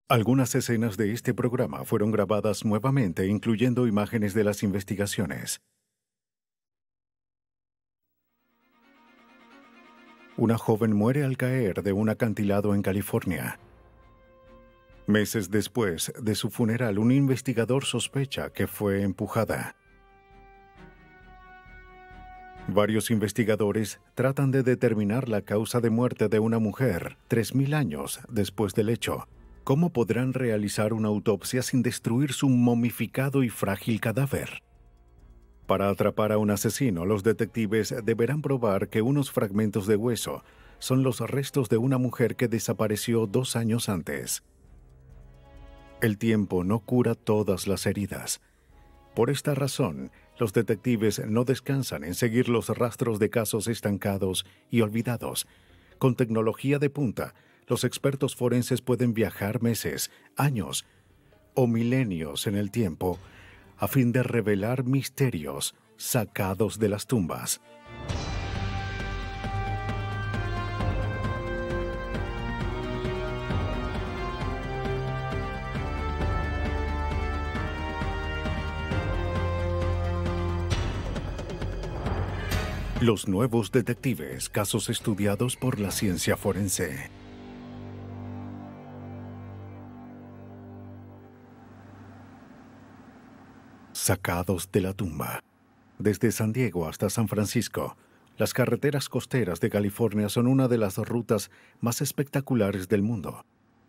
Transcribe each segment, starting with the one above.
Algunas escenas de este programa fueron grabadas nuevamente, incluyendo imágenes de las investigaciones. Una joven muere al caer de un acantilado en California. Meses después de su funeral, un investigador sospecha que fue empujada. Varios investigadores tratan de determinar la causa de muerte de una mujer 3000 años después del hecho. ¿Cómo podrán realizar una autopsia sin destruir su momificado y frágil cadáver? Para atrapar a un asesino, los detectives deberán probar que unos fragmentos de hueso son los restos de una mujer que desapareció 2 años antes. El tiempo no cura todas las heridas. Por esta razón, los detectives no descansan en seguir los rastros de casos estancados y olvidados. Con tecnología de punta, los expertos forenses pueden viajar meses, años o milenios en el tiempo a fin de revelar misterios sacados de las tumbas. Los nuevos detectives, casos estudiados por la ciencia forense. Sacados de la tumba. Desde San Diego hasta San Francisco, las carreteras costeras de California son una de las rutas más espectaculares del mundo.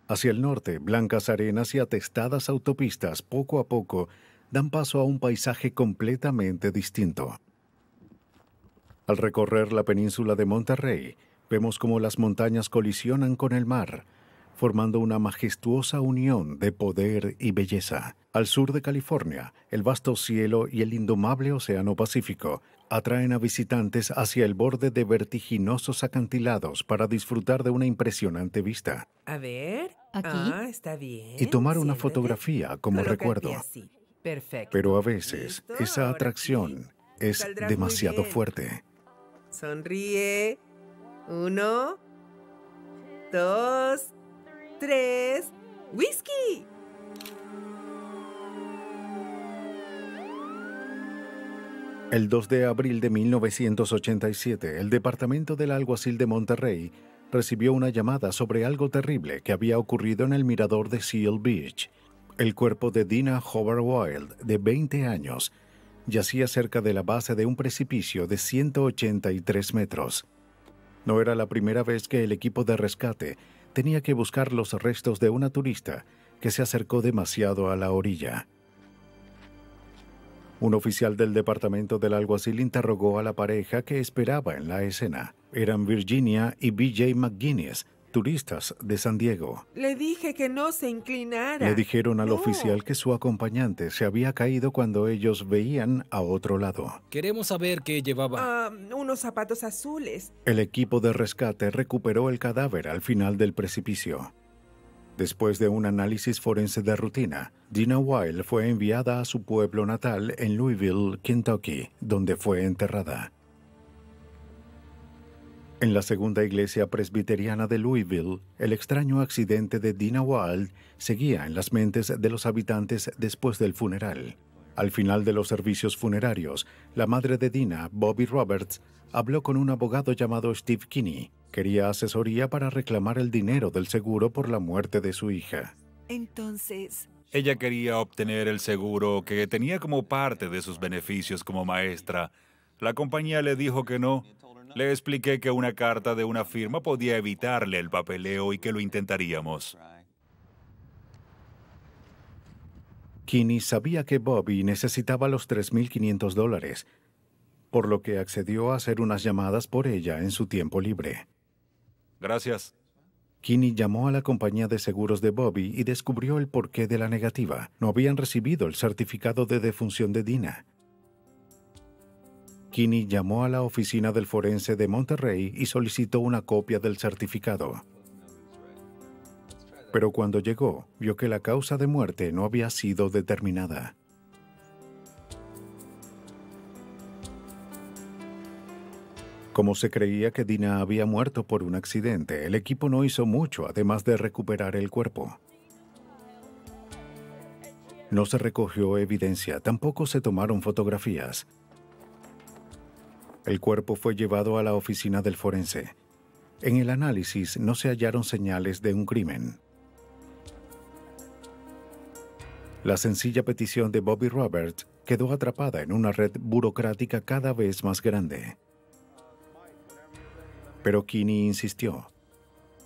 Hacia el norte, blancas arenas y atestadas autopistas poco a poco dan paso a un paisaje completamente distinto. Al recorrer la península de Monterrey, vemos cómo las montañas colisionan con el mar, formando una majestuosa unión de poder y belleza. Al sur de California, el vasto cielo y el indomable Océano Pacífico atraen a visitantes hacia el borde de vertiginosos acantilados para disfrutar de una impresionante vista A ver. ¿Aquí? Está bien. y tomar una Siéntate. fotografía como Colócate recuerdo. así. Perfecto. Pero a veces, ¿Listo? esa Ahora atracción sí. es Saldrás muy demasiado bien. fuerte. Sonríe. 1, 2, 3. ¡Whisky! El 2 de abril de 1987, el Departamento del Alguacil de Monterrey recibió una llamada sobre algo terrible que había ocurrido en el mirador de Seal Beach. El cuerpo de Dina Hobart Wild, de 20 años, yacía cerca de la base de un precipicio de 183 metros. No era la primera vez que el equipo de rescate tenía que buscar los restos de una turista que se acercó demasiado a la orilla. Un oficial del departamento del alguacil interrogó a la pareja que esperaba en la escena. Eran Virginia y B.J. McGuinness, turistas de San Diego. Le dije que no se inclinara. Le dijeron al No. oficial que su acompañante se había caído cuando ellos veían a otro lado. Queremos saber qué llevaba. Unos zapatos azules. El equipo de rescate recuperó el cadáver al final del precipicio. Después de un análisis forense de rutina, Dina Wild fue enviada a su pueblo natal en Louisville, Kentucky, donde fue enterrada. En la segunda iglesia presbiteriana de Louisville, el extraño accidente de Dina Wild seguía en las mentes de los habitantes después del funeral. Al final de los servicios funerarios, la madre de Dina, Bobby Roberts, habló con un abogado llamado Steve Kinney. Quería asesoría para reclamar el dinero del seguro por la muerte de su hija. Entonces, Ella quería obtener el seguro que tenía como parte de sus beneficios como maestra. La compañía le dijo que no. Le expliqué que una carta de una firma podía evitarle el papeleo y que lo intentaríamos. Kinney sabía que Bobby necesitaba los $3,500, por lo que accedió a hacer unas llamadas por ella en su tiempo libre. Gracias. Kinney llamó a la compañía de seguros de Bobby y descubrió el porqué de la negativa. No habían recibido el certificado de defunción de Dina. Kinney llamó a la oficina del forense de Monterrey y solicitó una copia del certificado. Pero cuando llegó, vio que la causa de muerte no había sido determinada. Como se creía que Dina había muerto por un accidente, el equipo no hizo mucho además de recuperar el cuerpo. No se recogió evidencia, tampoco se tomaron fotografías. El cuerpo fue llevado a la oficina del forense. En el análisis no se hallaron señales de un crimen. La sencilla petición de Bobby Roberts quedó atrapada en una red burocrática cada vez más grande. Pero Kinney insistió.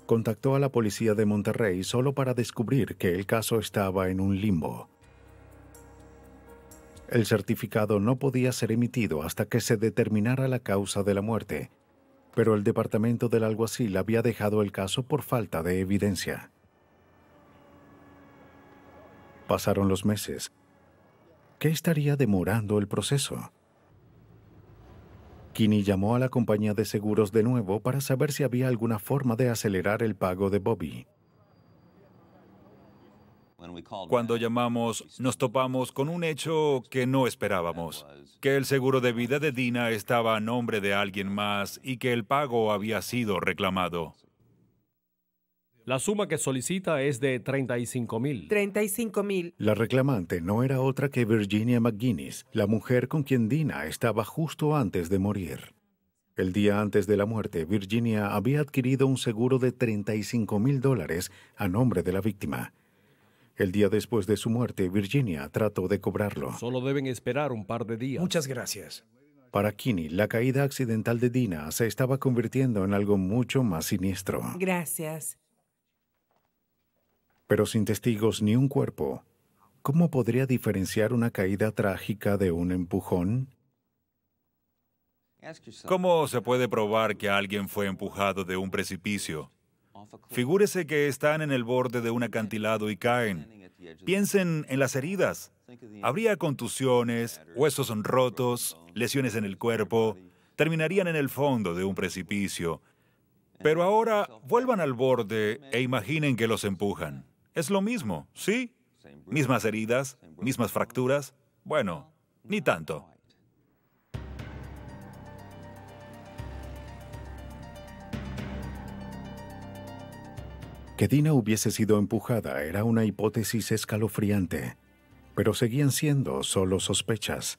Contactó a la policía de Monterrey solo para descubrir que el caso estaba en un limbo. El certificado no podía ser emitido hasta que se determinara la causa de la muerte, pero el departamento del alguacil había dejado el caso por falta de evidencia. Pasaron los meses. ¿Qué estaría demorando el proceso? Kinney llamó a la compañía de seguros de nuevo para saber si había alguna forma de acelerar el pago de Bobby. Cuando llamamos, nos topamos con un hecho que no esperábamos, que el seguro de vida de Dina estaba a nombre de alguien más y que el pago había sido reclamado. La suma que solicita es de $35,000. 35,000. La reclamante no era otra que Virginia McGuinness, la mujer con quien Dina estaba justo antes de morir. El día antes de la muerte, Virginia había adquirido un seguro de $35,000 a nombre de la víctima. El día después de su muerte, Virginia trató de cobrarlo. Solo deben esperar un par de días. Muchas gracias. Para Kinney, la caída accidental de Dina se estaba convirtiendo en algo mucho más siniestro. Gracias. Pero sin testigos ni un cuerpo, ¿cómo podría diferenciar una caída trágica de un empujón? ¿Cómo se puede probar que alguien fue empujado de un precipicio? Figúrese que están en el borde de un acantilado y caen. Piensen en las heridas. Habría contusiones, huesos rotos, lesiones en el cuerpo. Terminarían en el fondo de un precipicio. Pero ahora vuelvan al borde e imaginen que los empujan. Es lo mismo, ¿sí? Mismas heridas, mismas fracturas. Bueno, ni tanto. Que Dina hubiese sido empujada era una hipótesis escalofriante, pero seguían siendo solo sospechas.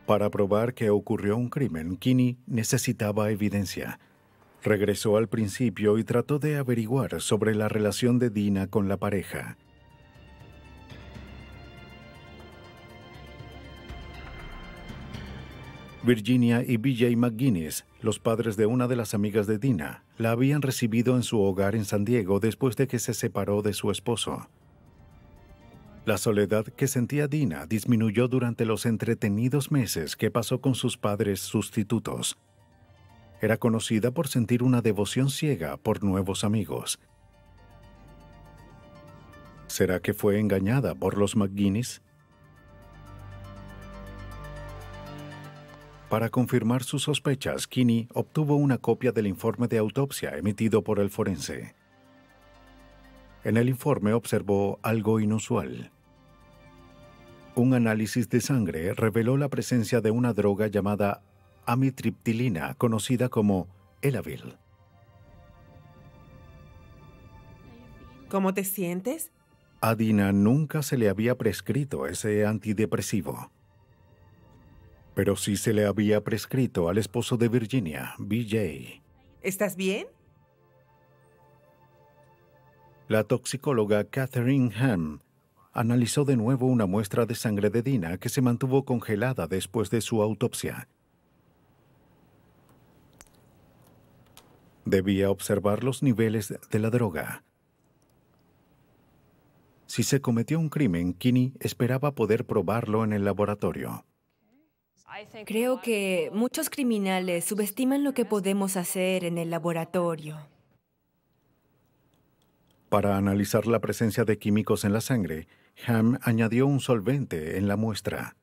Para probar que ocurrió un crimen, Kinney necesitaba evidencia. Regresó al principio y trató de averiguar sobre la relación de Dina con la pareja. Virginia y B.J. McGuinness, los padres de una de las amigas de Dina, la habían recibido en su hogar en San Diego después de que se separó de su esposo. La soledad que sentía Dina disminuyó durante los entretenidos meses que pasó con sus padres sustitutos. Era conocida por sentir una devoción ciega por nuevos amigos. ¿Será que fue engañada por los McGuinness? Para confirmar sus sospechas, Kinney obtuvo una copia del informe de autopsia emitido por el forense. En el informe observó algo inusual. Un análisis de sangre reveló la presencia de una droga llamada amitriptilina, conocida como Elavil. ¿Cómo te sientes? A Dina nunca se le había prescrito ese antidepresivo. Pero sí se le había prescrito al esposo de Virginia, B.J. ¿Estás bien? La toxicóloga Catherine Ham analizó de nuevo una muestra de sangre de Dina que se mantuvo congelada después de su autopsia. Debía observar los niveles de la droga. Si se cometió un crimen, Kinney esperaba poder probarlo en el laboratorio. Creo que muchos criminales subestiman lo que podemos hacer en el laboratorio. Para analizar la presencia de químicos en la sangre, Ham añadió un solvente en la muestra.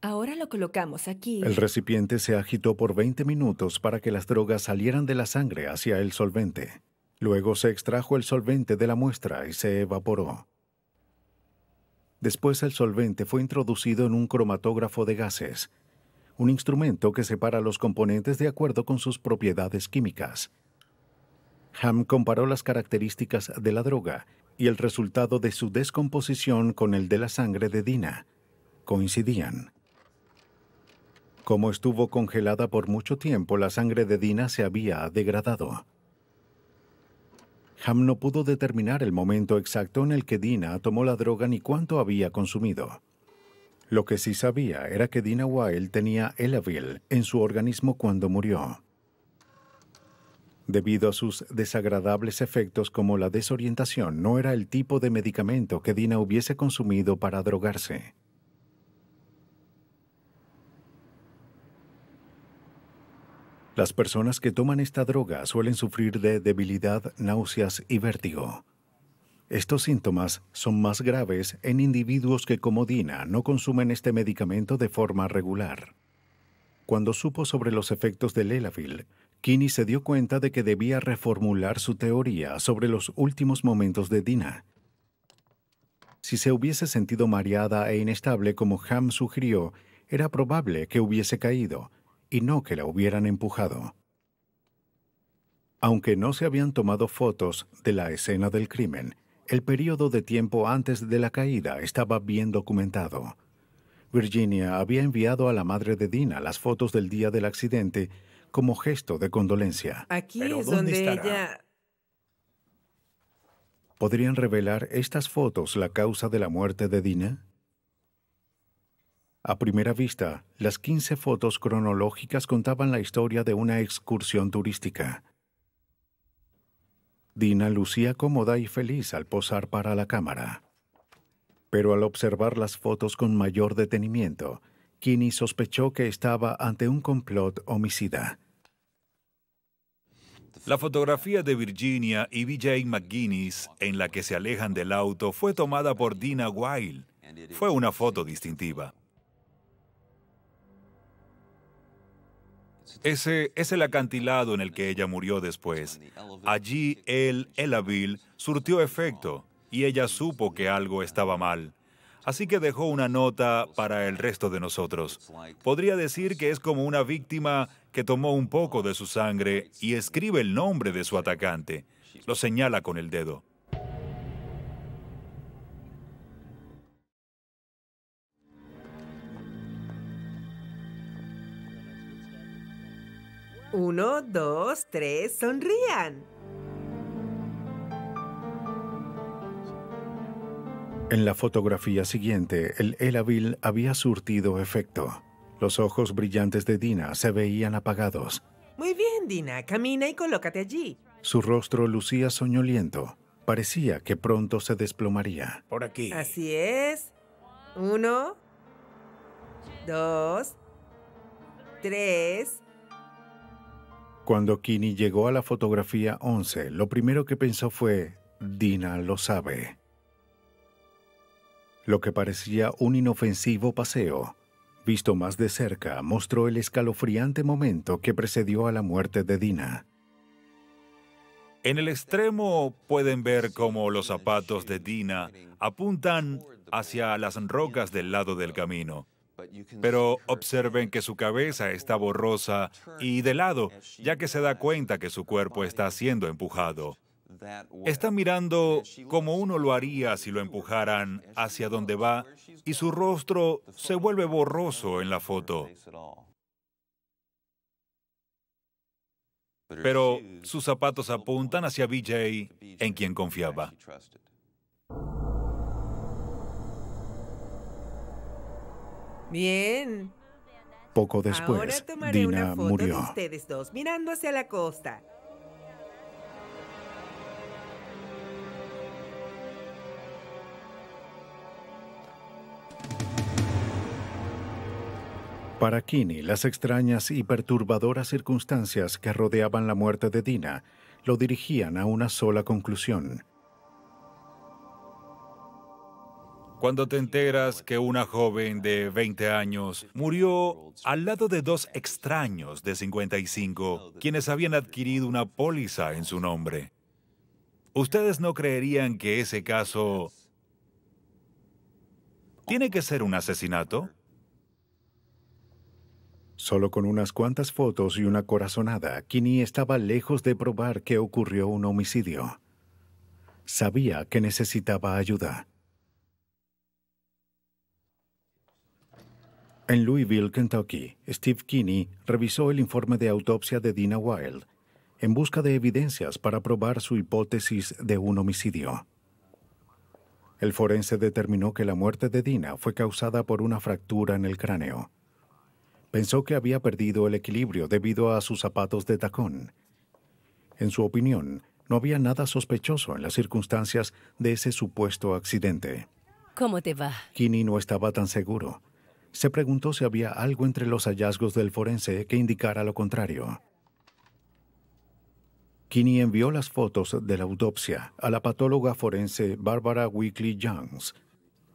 Ahora lo colocamos aquí. El recipiente se agitó por 20 minutos para que las drogas salieran de la sangre hacia el solvente. Luego se extrajo el solvente de la muestra y se evaporó. Después el solvente fue introducido en un cromatógrafo de gases, un instrumento que separa los componentes de acuerdo con sus propiedades químicas. Ham comparó las características de la droga y el resultado de su descomposición con el de la sangre de Dina. Coincidían. Como estuvo congelada por mucho tiempo, la sangre de Dina se había degradado. Ham no pudo determinar el momento exacto en el que Dina tomó la droga ni cuánto había consumido. Lo que sí sabía era que Dina Wilde tenía Elavil en su organismo cuando murió. Debido a sus desagradables efectos como la desorientación, no era el tipo de medicamento que Dina hubiese consumido para drogarse. Las personas que toman esta droga suelen sufrir de debilidad, náuseas y vértigo. Estos síntomas son más graves en individuos que, como Dina, no consumen este medicamento de forma regular. Cuando supo sobre los efectos del Elavil, Kinney se dio cuenta de que debía reformular su teoría sobre los últimos momentos de Dina. Si se hubiese sentido mareada e inestable como Ham sugirió, era probable que hubiese caído, y no que la hubieran empujado. Aunque no se habían tomado fotos de la escena del crimen, el período de tiempo antes de la caída estaba bien documentado. Virginia había enviado a la madre de Dina las fotos del día del accidente como gesto de condolencia. Aquí ¿Pero es dónde donde estará? ella... ¿Podrían revelar estas fotos la causa de la muerte de Dina? A primera vista, las 15 fotos cronológicas contaban la historia de una excursión turística. Dina lucía cómoda y feliz al posar para la cámara. Pero al observar las fotos con mayor detenimiento, Kinney sospechó que estaba ante un complot homicida. La fotografía de Virginia y B.J. McGuinness en la que se alejan del auto fue tomada por Dina Wilde. Fue una foto distintiva. Ese es el acantilado en el que ella murió después. Allí el Elavil surtió efecto y ella supo que algo estaba mal. Así que dejó una nota para el resto de nosotros. Podría decir que es como una víctima que tomó un poco de su sangre y escribe el nombre de su atacante. Lo señala con el dedo. Uno, dos, tres, sonrían. En la fotografía siguiente, el Elavil había surtido efecto. Los ojos brillantes de Dina se veían apagados. Muy bien, Dina. Camina y colócate allí. Su rostro lucía soñoliento. Parecía que pronto se desplomaría. Por aquí. Así es. Uno, dos, tres. Cuando Kinney llegó a la fotografía 11, lo primero que pensó fue, Dina lo sabe. Lo que parecía un inofensivo paseo, visto más de cerca, mostró el escalofriante momento que precedió a la muerte de Dina. En el extremo pueden ver cómo los zapatos de Dina apuntan hacia las rocas del lado del camino. Pero observen que su cabeza está borrosa y de lado, ya que se da cuenta que su cuerpo está siendo empujado. Está mirando como uno lo haría si lo empujaran hacia donde va y su rostro se vuelve borroso en la foto. Pero sus zapatos apuntan hacia B.J., en quien confiaba. Bien. Poco Ahora después, tomaré una Dina foto de murió. ustedes dos mirando hacia la costa. Para Kinney, las extrañas y perturbadoras circunstancias que rodeaban la muerte de Dina lo dirigían a una sola conclusión. Cuando te enteras que una joven de 20 años murió al lado de dos extraños de 55, quienes habían adquirido una póliza en su nombre, ¿ustedes no creerían que ese caso tiene que ser un asesinato? Solo con unas cuantas fotos y una corazonada, Kinney estaba lejos de probar que ocurrió un homicidio. Sabía que necesitaba ayuda. En Louisville, Kentucky, Steve Kinney revisó el informe de autopsia de Dina Wilde en busca de evidencias para probar su hipótesis de un homicidio. El forense determinó que la muerte de Dina fue causada por una fractura en el cráneo. Pensó que había perdido el equilibrio debido a sus zapatos de tacón. En su opinión, no había nada sospechoso en las circunstancias de ese supuesto accidente. ¿Cómo te va? Kinney no estaba tan seguro. Se preguntó si había algo entre los hallazgos del forense que indicara lo contrario. Kinney envió las fotos de la autopsia a la patóloga forense Barbara Weekly Jones.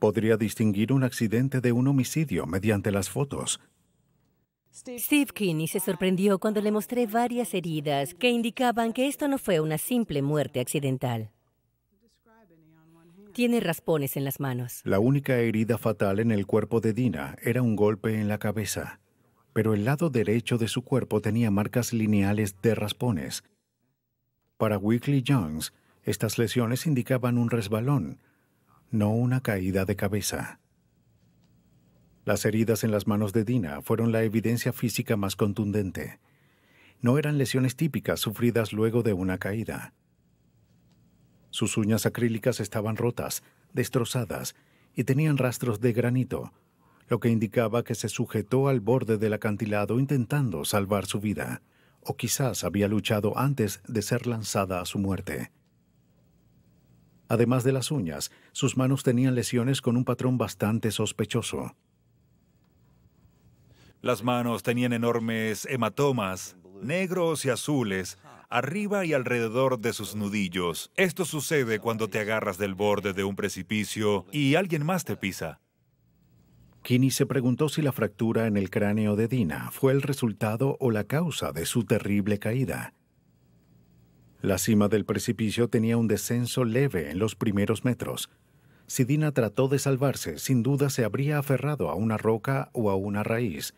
Podría distinguir un accidente de un homicidio mediante las fotos. Steve Kinney se sorprendió cuando le mostré varias heridas que indicaban que esto no fue una simple muerte accidental. Tiene raspones en las manos. La única herida fatal en el cuerpo de Dina era un golpe en la cabeza, pero el lado derecho de su cuerpo tenía marcas lineales de raspones. Para Weekly Jones, estas lesiones indicaban un resbalón, no una caída de cabeza. Las heridas en las manos de Dina fueron la evidencia física más contundente. No eran lesiones típicas sufridas luego de una caída. Sus uñas acrílicas estaban rotas, destrozadas, y tenían rastros de granito, lo que indicaba que se sujetó al borde del acantilado intentando salvar su vida, o quizás había luchado antes de ser lanzada a su muerte. Además de las uñas, sus manos tenían lesiones con un patrón bastante sospechoso. Las manos tenían enormes hematomas, negros y azules, arriba y alrededor de sus nudillos. Esto sucede cuando te agarras del borde de un precipicio y alguien más te pisa. Kinney se preguntó si la fractura en el cráneo de Dina fue el resultado o la causa de su terrible caída. La cima del precipicio tenía un descenso leve en los primeros metros. Si Dina trató de salvarse, sin duda se habría aferrado a una roca o a una raíz.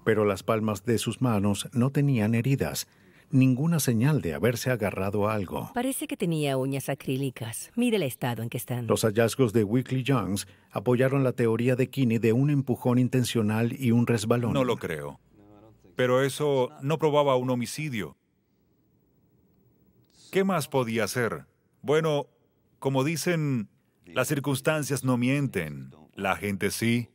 Pero las palmas de sus manos no tenían heridas, ninguna señal de haberse agarrado a algo. Parece que tenía uñas acrílicas. Mire el estado en que están. Los hallazgos de Weekly Jones apoyaron la teoría de Kinney de un empujón intencional y un resbalón. No lo creo. Pero eso no probaba un homicidio. ¿Qué más podía hacer? Bueno, como dicen, las circunstancias no mienten. La gente sí.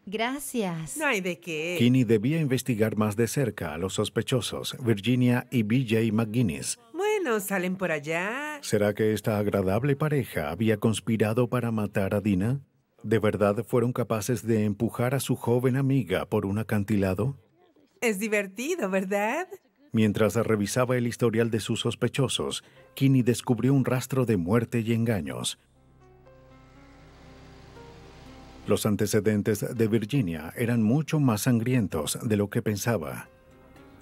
Gracias. No hay de qué. Kinney debía investigar más de cerca a los sospechosos, Virginia y B.J. McGuinness. Bueno, salen por allá. ¿Será que esta agradable pareja había conspirado para matar a Dina? ¿De verdad fueron capaces de empujar a su joven amiga por un acantilado? Es divertido, ¿verdad? Mientras revisaba el historial de sus sospechosos, Kinney descubrió un rastro de muerte y engaños. Los antecedentes de Virginia eran mucho más sangrientos de lo que pensaba.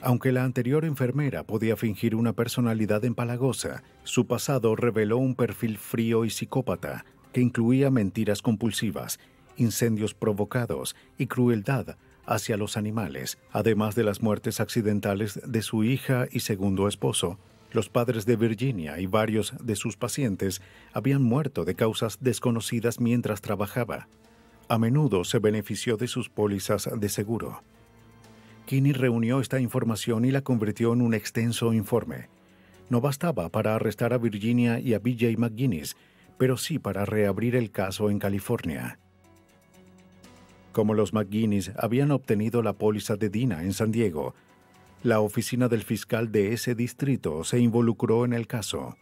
Aunque la anterior enfermera podía fingir una personalidad empalagosa, su pasado reveló un perfil frío y psicópata que incluía mentiras compulsivas, incendios provocados y crueldad hacia los animales. Además de las muertes accidentales de su hija y segundo esposo, los padres de Virginia y varios de sus pacientes habían muerto de causas desconocidas mientras trabajaba. A menudo se benefició de sus pólizas de seguro. Kinney reunió esta información y la convirtió en un extenso informe. No bastaba para arrestar a Virginia y a B.J. McGuinness, pero sí para reabrir el caso en California. Como los McGuinness habían obtenido la póliza de Dina en San Diego, la oficina del fiscal de ese distrito se involucró en el caso.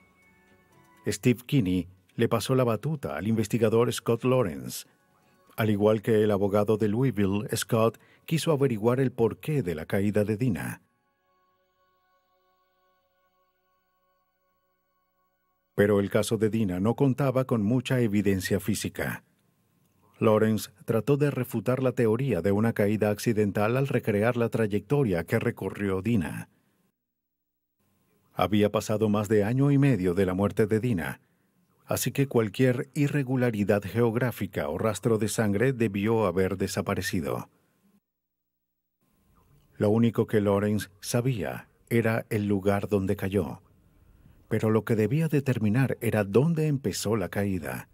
Steve Kinney le pasó la batuta al investigador Scott Lawrence. Al igual que el abogado de Louisville, Scott quiso averiguar el porqué de la caída de Dina. Pero el caso de Dina no contaba con mucha evidencia física. Lawrence trató de refutar la teoría de una caída accidental al recrear la trayectoria que recorrió Dina. Había pasado más de año y medio de la muerte de Dina, así que cualquier irregularidad geográfica o rastro de sangre debió haber desaparecido. Lo único que Lawrence sabía era el lugar donde cayó. Pero lo que debía determinar era dónde empezó la caída.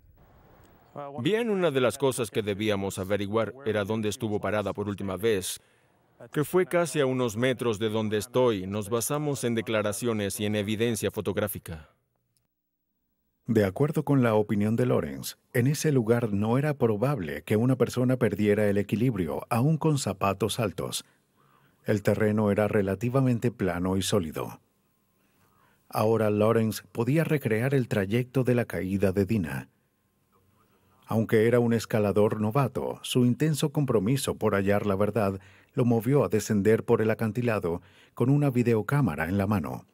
Bien, una de las cosas que debíamos averiguar era dónde estuvo parada por última vez, que fue casi a unos metros de donde estoy. Nos basamos en declaraciones y en evidencia fotográfica. De acuerdo con la opinión de Lawrence, en ese lugar no era probable que una persona perdiera el equilibrio, aún con zapatos altos. El terreno era relativamente plano y sólido. Ahora Lawrence podía recrear el trayecto de la caída de Dina. Aunque era un escalador novato, su intenso compromiso por hallar la verdad lo movió a descender por el acantilado con una videocámara en la mano.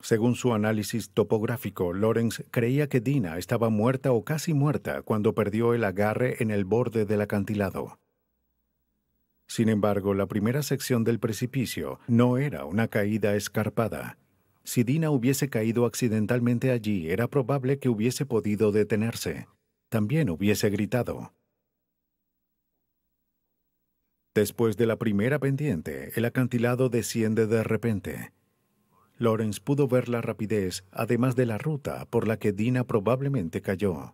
Según su análisis topográfico, Lawrence creía que Dina estaba muerta o casi muerta cuando perdió el agarre en el borde del acantilado. Sin embargo, la primera sección del precipicio no era una caída escarpada. Si Dina hubiese caído accidentalmente allí, era probable que hubiese podido detenerse. También hubiese gritado. Después de la primera pendiente, el acantilado desciende de repente. Lawrence pudo ver la rapidez, además de la ruta por la que Dina probablemente cayó.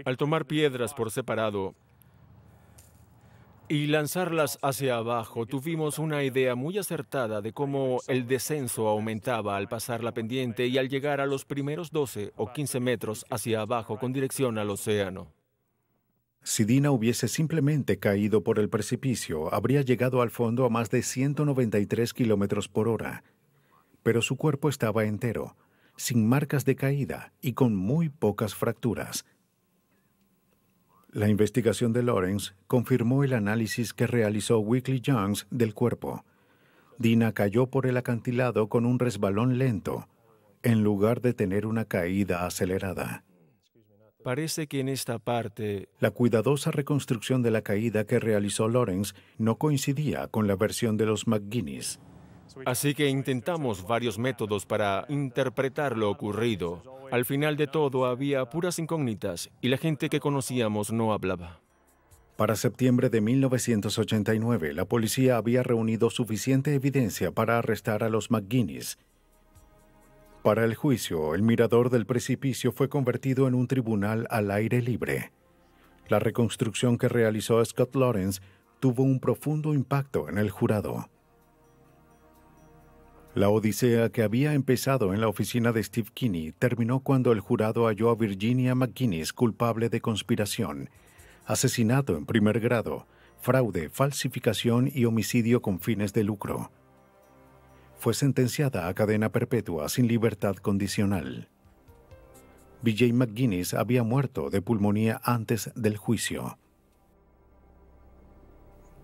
Al tomar piedras por separado y lanzarlas hacia abajo, tuvimos una idea muy acertada de cómo el descenso aumentaba al pasar la pendiente y al llegar a los primeros 12 o 15 metros hacia abajo con dirección al océano. Si Dina hubiese simplemente caído por el precipicio, habría llegado al fondo a más de 193 kilómetros por hora. Pero su cuerpo estaba entero, sin marcas de caída y con muy pocas fracturas. La investigación de Lawrence confirmó el análisis que realizó Weekly Jones del cuerpo. Dina cayó por el acantilado con un resbalón lento, en lugar de tener una caída acelerada. Parece que en esta parte... La cuidadosa reconstrucción de la caída que realizó Lawrence no coincidía con la versión de los McGuinness. Así que intentamos varios métodos para interpretar lo ocurrido. Al final de todo había puras incógnitas y la gente que conocíamos no hablaba. Para septiembre de 1989, la policía había reunido suficiente evidencia para arrestar a los McGuinness. Para el juicio, el mirador del precipicio fue convertido en un tribunal al aire libre. La reconstrucción que realizó Scott Lawrence tuvo un profundo impacto en el jurado. La odisea que había empezado en la oficina de Steve Kinney terminó cuando el jurado halló a Virginia McGuinness culpable de conspiración, asesinato en primer grado, fraude, falsificación y homicidio con fines de lucro. Fue sentenciada a cadena perpetua sin libertad condicional. B.J. McGuinness había muerto de pulmonía antes del juicio.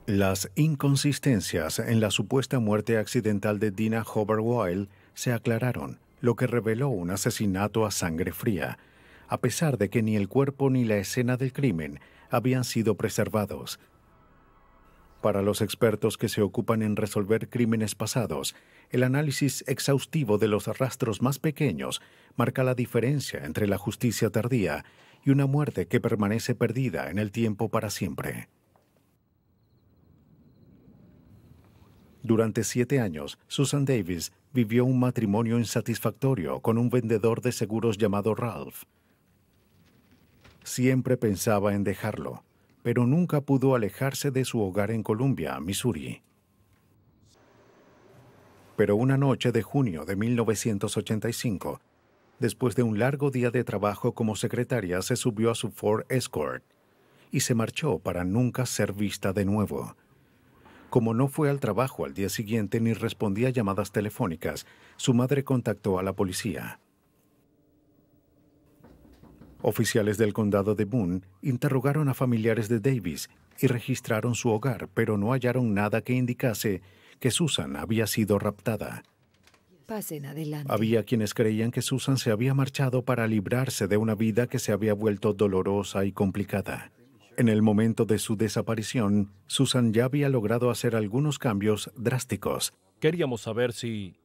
Las inconsistencias en la supuesta muerte accidental de Dina Hobart-Weil se aclararon, lo que reveló un asesinato a sangre fría, a pesar de que ni el cuerpo ni la escena del crimen habían sido preservados. Para los expertos que se ocupan en resolver crímenes pasados, el análisis exhaustivo de los rastros más pequeños marca la diferencia entre la justicia tardía y una muerte que permanece perdida en el tiempo para siempre. Durante 7 años, Susan Davis vivió un matrimonio insatisfactorio con un vendedor de seguros llamado Ralph. Siempre pensaba en dejarlo, pero nunca pudo alejarse de su hogar en Columbia, Missouri. Pero una noche de junio de 1985, después de un largo día de trabajo como secretaria, se subió a su Ford Escort y se marchó para nunca ser vista de nuevo. Como no fue al trabajo al día siguiente ni respondía a llamadas telefónicas, su madre contactó a la policía. Oficiales del condado de Boone interrogaron a familiares de Davis y registraron su hogar, pero no hallaron nada que indicase que Susan había sido raptada. Pasen adelante. Había quienes creían que Susan se había marchado para librarse de una vida que se había vuelto dolorosa y complicada. En el momento de su desaparición, Susan ya había logrado hacer algunos cambios drásticos. Queríamos saber si...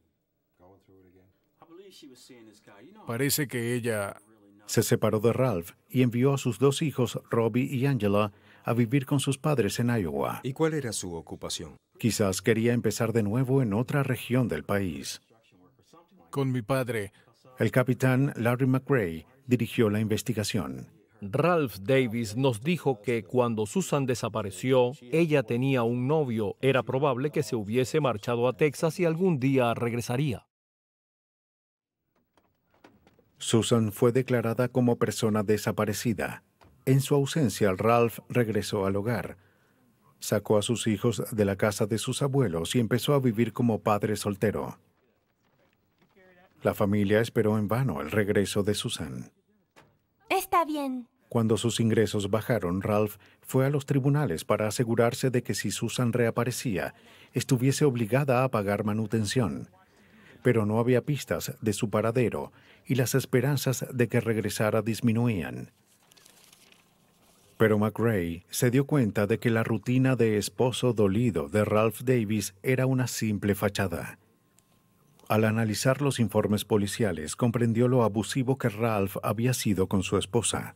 Parece que ella... Se separó de Ralph y envió a sus 2 hijos, Robbie y Angela, a vivir con sus padres en Iowa. ¿Y cuál era su ocupación? Quizás quería empezar de nuevo en otra región del país. Con mi padre. El capitán Larry McRae dirigió la investigación. Ralph Davis nos dijo que cuando Susan desapareció, ella tenía un novio. Era probable que se hubiese marchado a Texas y algún día regresaría. Susan fue declarada como persona desaparecida. En su ausencia, Ralph regresó al hogar. Sacó a sus hijos de la casa de sus abuelos y empezó a vivir como padre soltero. La familia esperó en vano el regreso de Susan. Está bien. Cuando sus ingresos bajaron, Ralph fue a los tribunales para asegurarse de que si Susan reaparecía, estuviese obligada a pagar manutención. Pero no había pistas de su paradero y las esperanzas de que regresara disminuían. Pero McRae se dio cuenta de que la rutina de esposo dolido de Ralph Davis era una simple fachada. Al analizar los informes policiales, comprendió lo abusivo que Ralph había sido con su esposa.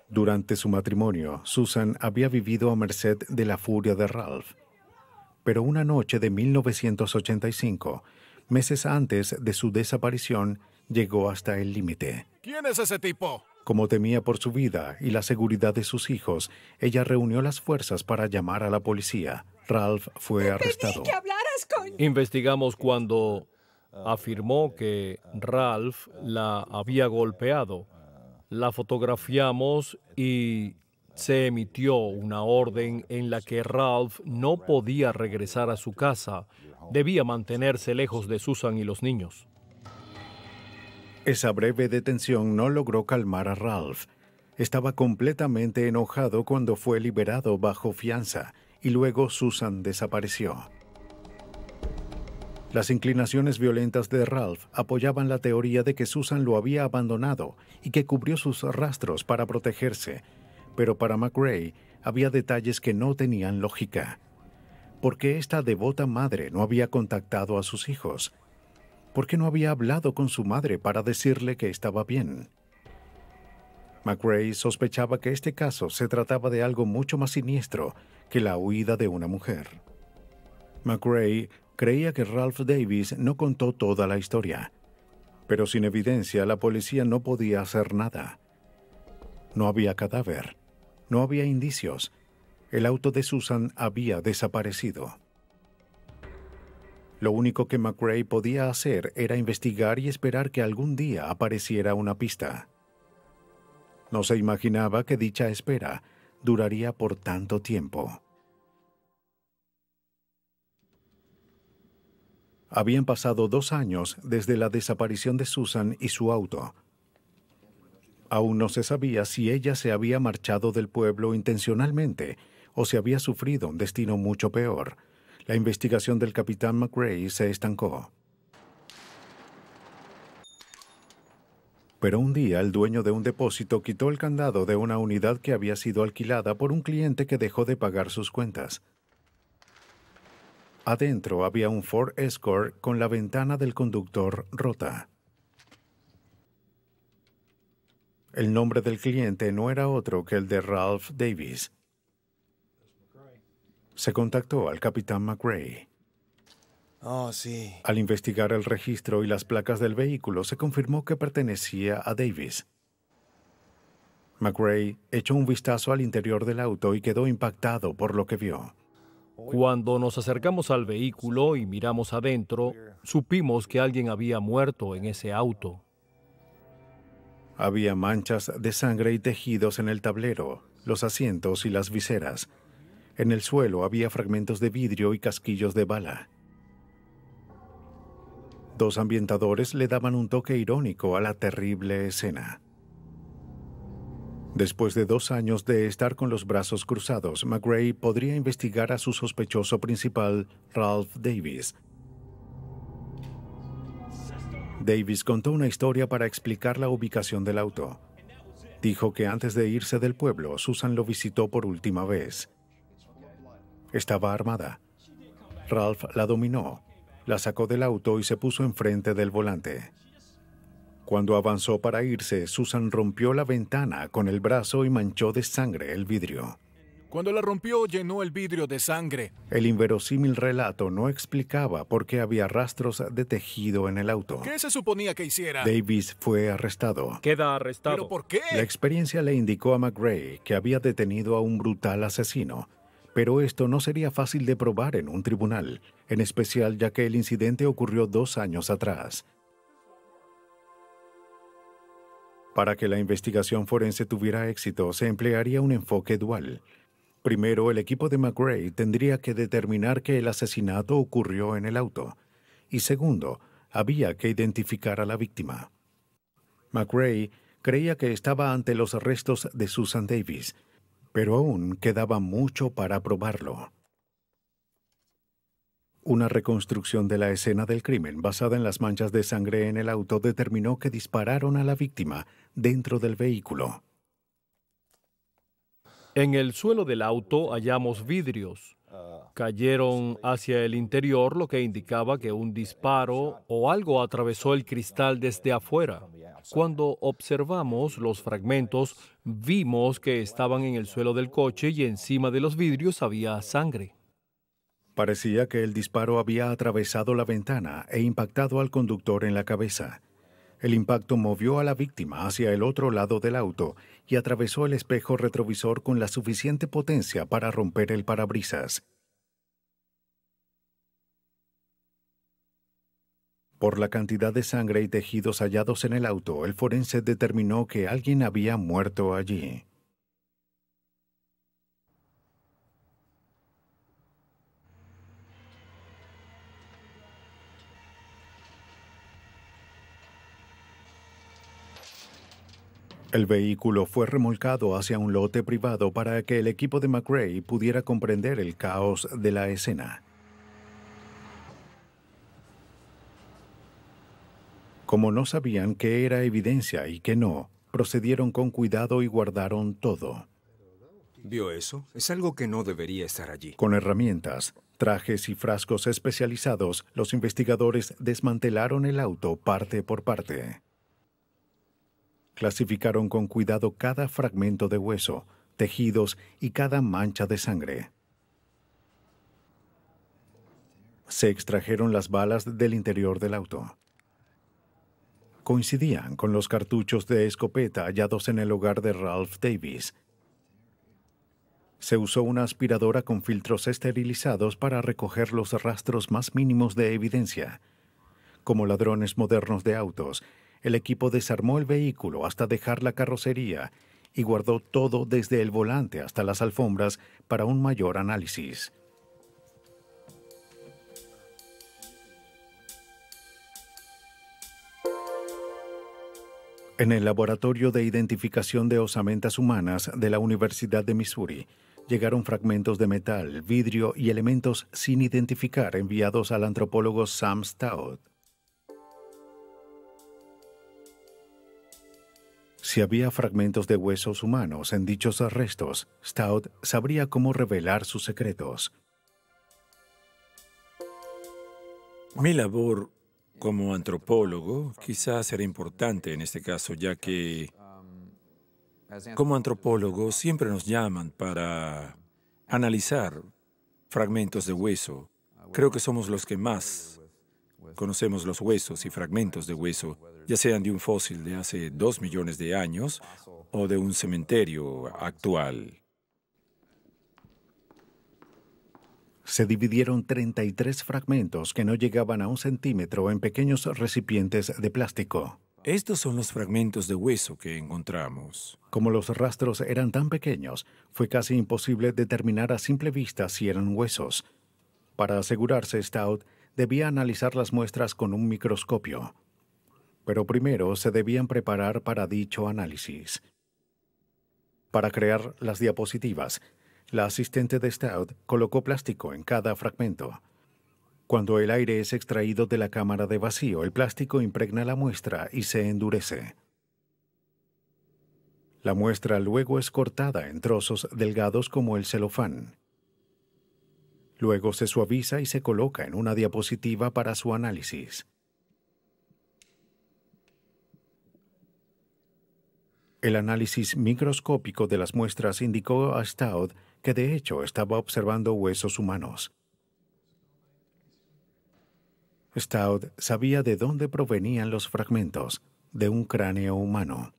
Durante su matrimonio, Susan había vivido a merced de la furia de Ralph. Pero una noche de 1985, meses antes de su desaparición, llegó hasta el límite. ¿Quién es ese tipo? Como temía por su vida y la seguridad de sus hijos, ella reunió las fuerzas para llamar a la policía. Ralph fue arrestado. Que hablaras con... Investigamos cuando afirmó que Ralph la había golpeado. La fotografiamos y se emitió una orden en la que Ralph no podía regresar a su casa. Debía mantenerse lejos de Susan y los niños. Esa breve detención no logró calmar a Ralph. Estaba completamente enojado cuando fue liberado bajo fianza y luego Susan desapareció. Las inclinaciones violentas de Ralph apoyaban la teoría de que Susan lo había abandonado y que cubrió sus rastros para protegerse, pero para McRae había detalles que no tenían lógica. ¿Por qué esta devota madre no había contactado a sus hijos? ¿Por qué no había hablado con su madre para decirle que estaba bien? McRae sospechaba que este caso se trataba de algo mucho más siniestro que la huida de una mujer. McRae creía que Ralph Davis no contó toda la historia, pero sin evidencia la policía no podía hacer nada. No había cadáver, no había indicios. El auto de Susan había desaparecido. Lo único que McRae podía hacer era investigar y esperar que algún día apareciera una pista. No se imaginaba que dicha espera duraría por tanto tiempo. Habían pasado 2 años desde la desaparición de Susan y su auto. Aún no se sabía si ella se había marchado del pueblo intencionalmente o si había sufrido un destino mucho peor. La investigación del capitán McRae se estancó. Pero un día el dueño de un depósito quitó el candado de una unidad que había sido alquilada por un cliente que dejó de pagar sus cuentas. Adentro había un Ford Escort con la ventana del conductor rota. El nombre del cliente no era otro que el de Ralph Davis. Se contactó al capitán McRae. Oh, sí. Al investigar el registro y las placas del vehículo, se confirmó que pertenecía a Davis. McRae echó un vistazo al interior del auto y quedó impactado por lo que vio. Cuando nos acercamos al vehículo y miramos adentro, supimos que alguien había muerto en ese auto. Había manchas de sangre y tejidos en el tablero, los asientos y las viseras. En el suelo había fragmentos de vidrio y casquillos de bala. 2 ambientadores le daban un toque irónico a la terrible escena. Después de 2 años de estar con los brazos cruzados, McRae podría investigar a su sospechoso principal, Ralph Davis. Davis contó una historia para explicar la ubicación del auto. Dijo que antes de irse del pueblo, Susan lo visitó por última vez. Estaba armada. Ralph la dominó, la sacó del auto y se puso enfrente del volante. Cuando avanzó para irse, Susan rompió la ventana con el brazo y manchó de sangre el vidrio. Cuando la rompió, llenó el vidrio de sangre. El inverosímil relato no explicaba por qué había rastros de tejido en el auto. ¿Qué se suponía que hiciera? Davis fue arrestado. Queda arrestado. ¿Pero por qué? La experiencia le indicó a McRae que había detenido a un brutal asesino, pero esto no sería fácil de probar en un tribunal, en especial ya que el incidente ocurrió 2 años atrás. Para que la investigación forense tuviera éxito, se emplearía un enfoque dual. Primero, el equipo de McRae tendría que determinar que el asesinato ocurrió en el auto. Y segundo, había que identificar a la víctima. McRae creía que estaba ante los restos de Susan Davis, pero aún quedaba mucho para probarlo. Una reconstrucción de la escena del crimen basada en las manchas de sangre en el auto determinó que dispararon a la víctima dentro del vehículo. En el suelo del auto hallamos vidrios. Cayeron hacia el interior, lo que indicaba que un disparo o algo atravesó el cristal desde afuera. Cuando observamos los fragmentos, vimos que estaban en el suelo del coche y encima de los vidrios había sangre. Parecía que el disparo había atravesado la ventana e impactado al conductor en la cabeza. El impacto movió a la víctima hacia el otro lado del auto y atravesó el espejo retrovisor con la suficiente potencia para romper el parabrisas. Por la cantidad de sangre y tejidos hallados en el auto, el forense determinó que alguien había muerto allí. El vehículo fue remolcado hacia un lote privado para que el equipo de McRae pudiera comprender el caos de la escena. Como no sabían qué era evidencia y qué no, procedieron con cuidado y guardaron todo. ¿Vio eso? Es algo que no debería estar allí. Con herramientas, trajes y frascos especializados, los investigadores desmantelaron el auto parte por parte. Clasificaron con cuidado cada fragmento de hueso, tejidos y cada mancha de sangre. Se extrajeron las balas del interior del auto. Coincidían con los cartuchos de escopeta hallados en el hogar de Ralph Davis. Se usó una aspiradora con filtros esterilizados para recoger los rastros más mínimos de evidencia. Como ladrones modernos de autos, el equipo desarmó el vehículo hasta dejar la carrocería y guardó todo desde el volante hasta las alfombras para un mayor análisis. En el Laboratorio de Identificación de Osamentas Humanas de la Universidad de Missouri, llegaron fragmentos de metal, vidrio y elementos sin identificar enviados al antropólogo Sam Stout. Si había fragmentos de huesos humanos en dichos restos, Stout sabría cómo revelar sus secretos. Mi labor como antropólogo quizás será importante en este caso, ya que como antropólogos siempre nos llaman para analizar fragmentos de hueso. Creo que somos los que más conocemos los huesos y fragmentos de hueso, ya sean de un fósil de hace 2 millones de años o de un cementerio actual. Se dividieron 33 fragmentos que no llegaban a 1 centímetro en pequeños recipientes de plástico. Estos son los fragmentos de hueso que encontramos. Como los rastros eran tan pequeños, fue casi imposible determinar a simple vista si eran huesos. Para asegurarse, Stout debía analizar las muestras con un microscopio. Pero primero se debían preparar para dicho análisis. Para crear las diapositivas, la asistente de Stout colocó plástico en cada fragmento. Cuando el aire es extraído de la cámara de vacío, el plástico impregna la muestra y se endurece. La muestra luego es cortada en trozos delgados como el celofán. Luego se suaviza y se coloca en una diapositiva para su análisis. El análisis microscópico de las muestras indicó a Stout que de hecho estaba observando huesos humanos. Stout sabía de dónde provenían los fragmentos, de un cráneo humano.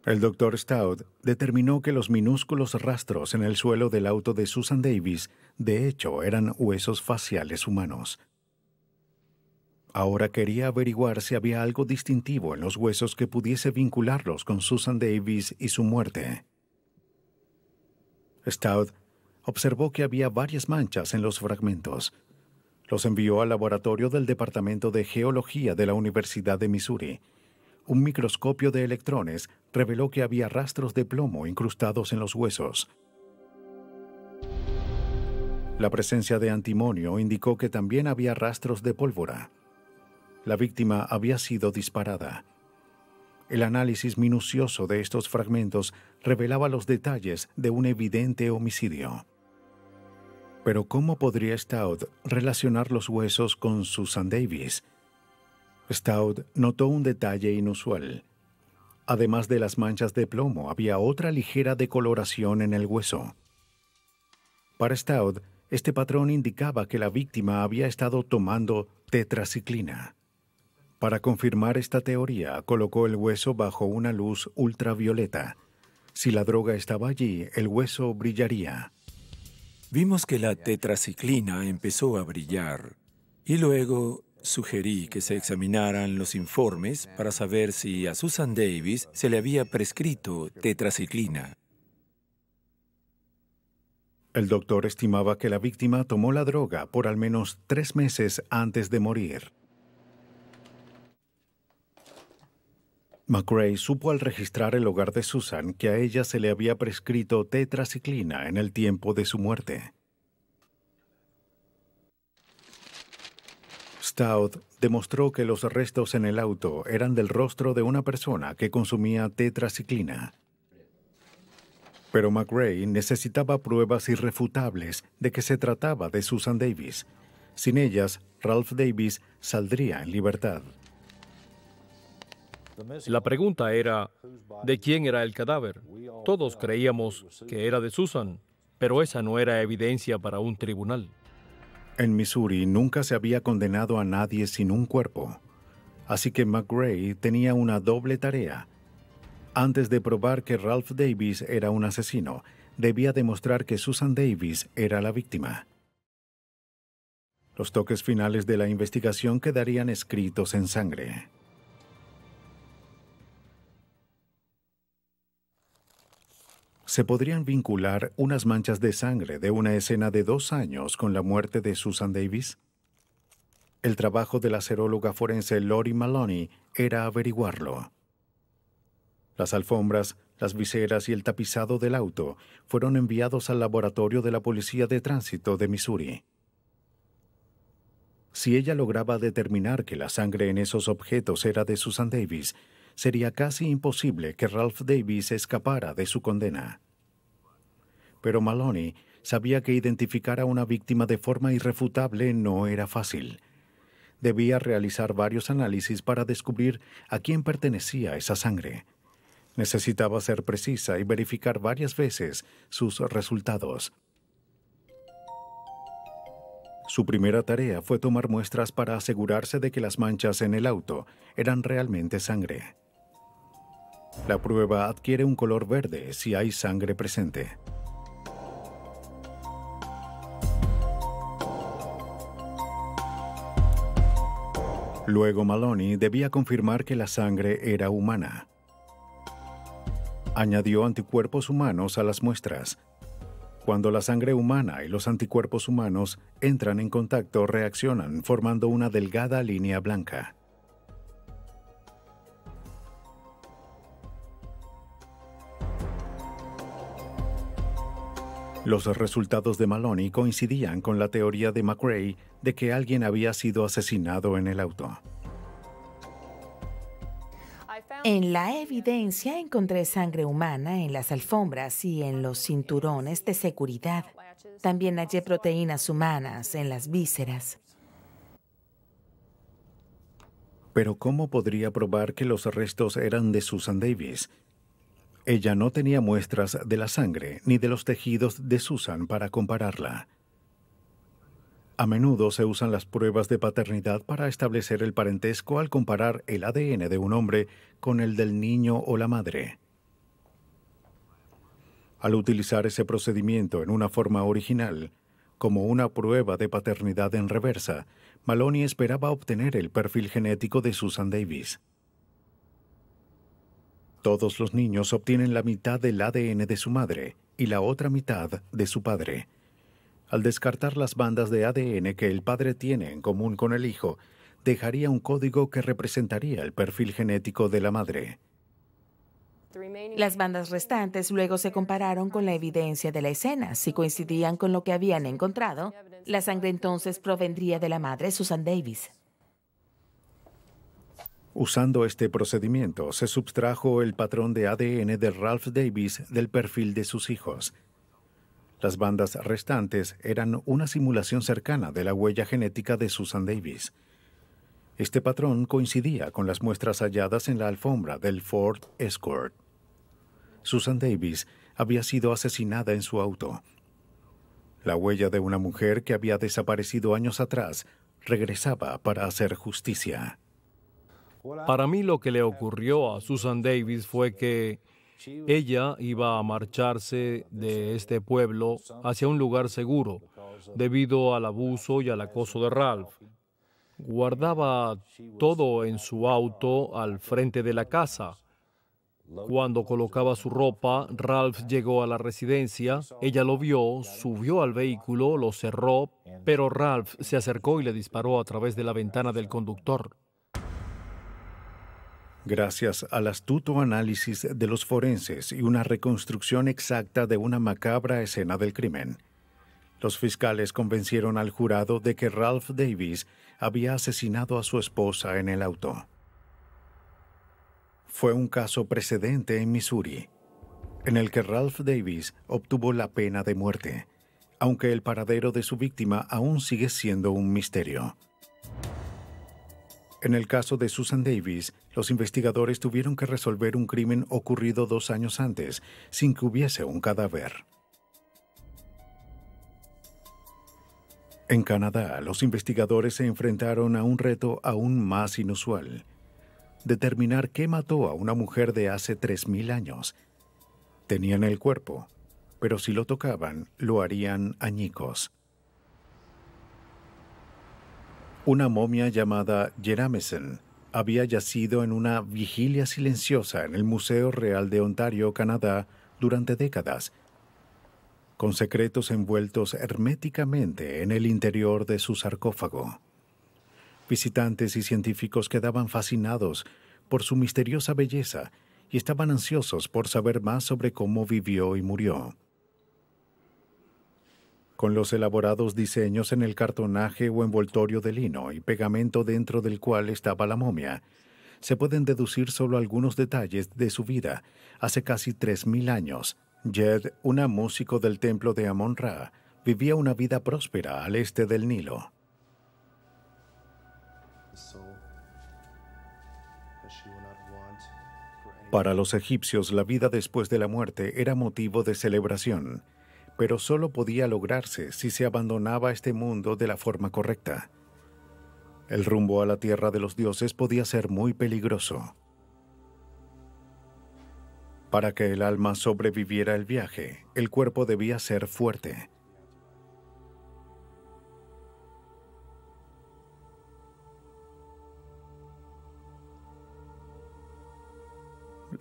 El Dr. Stout determinó que los minúsculos rastros en el suelo del auto de Susan Davis de hecho eran huesos faciales humanos. Ahora quería averiguar si había algo distintivo en los huesos que pudiese vincularlos con Susan Davis y su muerte. Stout observó que había varias manchas en los fragmentos. Los envió al laboratorio del Departamento de Geología de la Universidad de Missouri. Un microscopio de electrones reveló que había rastros de plomo incrustados en los huesos. La presencia de antimonio indicó que también había rastros de pólvora. La víctima había sido disparada. El análisis minucioso de estos fragmentos revelaba los detalles de un evidente homicidio. Pero ¿cómo podría Stout relacionar los huesos con Susan Davis? Stout notó un detalle inusual. Además de las manchas de plomo, había otra ligera decoloración en el hueso. Para Stout, este patrón indicaba que la víctima había estado tomando tetraciclina. Para confirmar esta teoría, colocó el hueso bajo una luz ultravioleta. Si la droga estaba allí, el hueso brillaría. Vimos que la tetraciclina empezó a brillar y luego sugerí que se examinaran los informes para saber si a Susan Davis se le había prescrito tetraciclina. El doctor estimaba que la víctima tomó la droga por al menos 3 meses antes de morir. McRae supo al registrar el hogar de Susan que a ella se le había prescrito tetraciclina en el tiempo de su muerte. Stout demostró que los restos en el auto eran del rostro de una persona que consumía tetraciclina. Pero McRae necesitaba pruebas irrefutables de que se trataba de Susan Davis. Sin ellas, Ralph Davis saldría en libertad. La pregunta era, ¿de quién era el cadáver? Todos creíamos que era de Susan, pero esa no era evidencia para un tribunal. En Missouri nunca se había condenado a nadie sin un cuerpo, así que McRae tenía una doble tarea. Antes de probar que Ralph Davis era un asesino, debía demostrar que Susan Davis era la víctima. Los toques finales de la investigación quedarían escritos en sangre. ¿Se podrían vincular unas manchas de sangre de una escena de 2 años con la muerte de Susan Davis? El trabajo de la seróloga forense Lori Maloney era averiguarlo. Las alfombras, las viseras y el tapizado del auto fueron enviados al laboratorio de la Policía de Tránsito de Missouri. Si ella lograba determinar que la sangre en esos objetos era de Susan Davis, sería casi imposible que Ralph Davis escapara de su condena. Pero Maloney sabía que identificar a una víctima de forma irrefutable no era fácil. Debía realizar varios análisis para descubrir a quién pertenecía esa sangre. Necesitaba ser precisa y verificar varias veces sus resultados. Su primera tarea fue tomar muestras para asegurarse de que las manchas en el auto eran realmente sangre. La prueba adquiere un color verde si hay sangre presente. Luego Maloney debía confirmar que la sangre era humana. Añadió anticuerpos humanos a las muestras. Cuando la sangre humana y los anticuerpos humanos entran en contacto, reaccionan formando una delgada línea blanca. Los resultados de Maloney coincidían con la teoría de McRae de que alguien había sido asesinado en el auto. En la evidencia encontré sangre humana en las alfombras y en los cinturones de seguridad. También hallé proteínas humanas en las vísceras. Pero ¿cómo podría probar que los restos eran de Susan Davis? Ella no tenía muestras de la sangre ni de los tejidos de Susan para compararla. A menudo se usan las pruebas de paternidad para establecer el parentesco al comparar el ADN de un hombre con el del niño o la madre. Al utilizar ese procedimiento en una forma original, como una prueba de paternidad en reversa, Maloney esperaba obtener el perfil genético de Susan Davis. Todos los niños obtienen la mitad del ADN de su madre y la otra mitad de su padre. Al descartar las bandas de ADN que el padre tiene en común con el hijo, dejaría un código que representaría el perfil genético de la madre. Las bandas restantes luego se compararon con la evidencia de la escena. Si coincidían con lo que habían encontrado, la sangre entonces provendría de la madre Susan Davis. Usando este procedimiento, se subtrajo el patrón de ADN de Ralph Davis del perfil de sus hijos. Las bandas restantes eran una simulación cercana de la huella genética de Susan Davis. Este patrón coincidía con las muestras halladas en la alfombra del Ford Escort. Susan Davis había sido asesinada en su auto. La huella de una mujer que había desaparecido años atrás regresaba para hacer justicia. Para mí lo que le ocurrió a Susan Davis fue que ella iba a marcharse de este pueblo hacia un lugar seguro debido al abuso y al acoso de Ralph. Guardaba todo en su auto al frente de la casa. Cuando colocaba su ropa, Ralph llegó a la residencia, ella lo vio, subió al vehículo, lo cerró, pero Ralph se acercó y le disparó a través de la ventana del conductor. Gracias al astuto análisis de los forenses y una reconstrucción exacta de una macabra escena del crimen, los fiscales convencieron al jurado de que Ralph Davis había asesinado a su esposa en el auto. Fue un caso precedente en Missouri, en el que Ralph Davis obtuvo la pena de muerte, aunque el paradero de su víctima aún sigue siendo un misterio. En el caso de Susan Davis, los investigadores tuvieron que resolver un crimen ocurrido 2 años antes, sin que hubiese un cadáver. En Canadá, los investigadores se enfrentaron a un reto aún más inusual: determinar qué mató a una mujer de hace 3.000 años. Tenían el cuerpo, pero si lo tocaban, lo harían añicos. Una momia llamada Jeramesen había yacido en una vigilia silenciosa en el Museo Real de Ontario, Canadá, durante décadas, con secretos envueltos herméticamente en el interior de su sarcófago. Visitantes y científicos quedaban fascinados por su misteriosa belleza y estaban ansiosos por saber más sobre cómo vivió y murió. Con los elaborados diseños en el cartonaje o envoltorio de lino y pegamento dentro del cual estaba la momia, se pueden deducir solo algunos detalles de su vida. Hace casi 3.000 años, Jed, una músico del templo de Amon-Ra, vivía una vida próspera al este del Nilo. Para los egipcios, la vida después de la muerte era motivo de celebración, pero solo podía lograrse si se abandonaba este mundo de la forma correcta. El rumbo a la tierra de los dioses podía ser muy peligroso. Para que el alma sobreviviera el viaje, el cuerpo debía ser fuerte.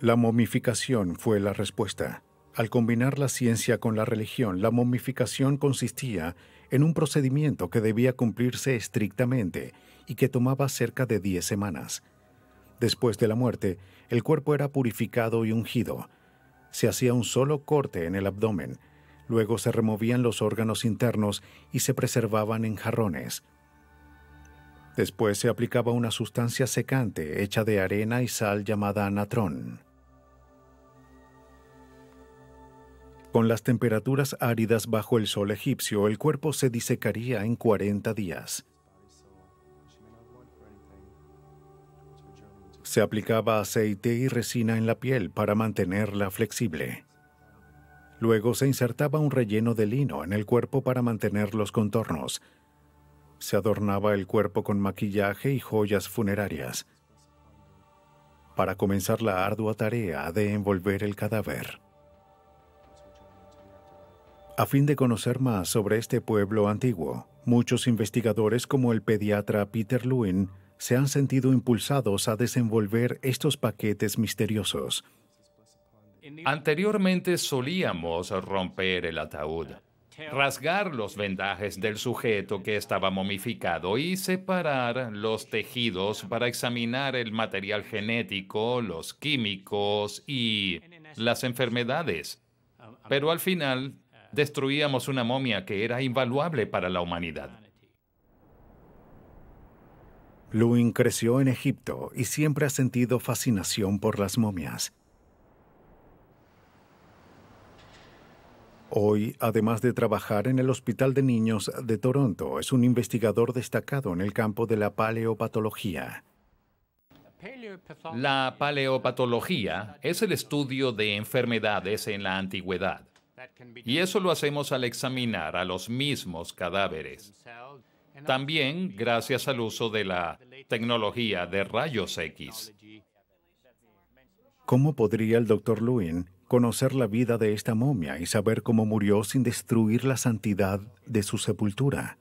La momificación fue la respuesta. Al combinar la ciencia con la religión, la momificación consistía en un procedimiento que debía cumplirse estrictamente y que tomaba cerca de 10 semanas. Después de la muerte, el cuerpo era purificado y ungido. Se hacía un solo corte en el abdomen. Luego se removían los órganos internos y se preservaban en jarrones. Después se aplicaba una sustancia secante hecha de arena y sal llamada natrón. Con las temperaturas áridas bajo el sol egipcio, el cuerpo se disecaría en 40 días. Se aplicaba aceite y resina en la piel para mantenerla flexible. Luego se insertaba un relleno de lino en el cuerpo para mantener los contornos. Se adornaba el cuerpo con maquillaje y joyas funerarias para comenzar la ardua tarea de envolver el cadáver. A fin de conocer más sobre este pueblo antiguo, muchos investigadores como el pediatra Peter Lewin se han sentido impulsados a desenvolver estos paquetes misteriosos. Anteriormente solíamos romper el ataúd, rasgar los vendajes del sujeto que estaba momificado y separar los tejidos para examinar el material genético, los químicos y las enfermedades. Pero al final, destruíamos una momia que era invaluable para la humanidad. Lewin creció en Egipto y siempre ha sentido fascinación por las momias. Hoy, además de trabajar en el Hospital de Niños de Toronto, es un investigador destacado en el campo de la paleopatología. La paleopatología es el estudio de enfermedades en la antigüedad. Y eso lo hacemos al examinar a los mismos cadáveres. También gracias al uso de la tecnología de rayos X. ¿Cómo podría el Dr. Lewin conocer la vida de esta momia y saber cómo murió sin destruir la santidad de su sepultura?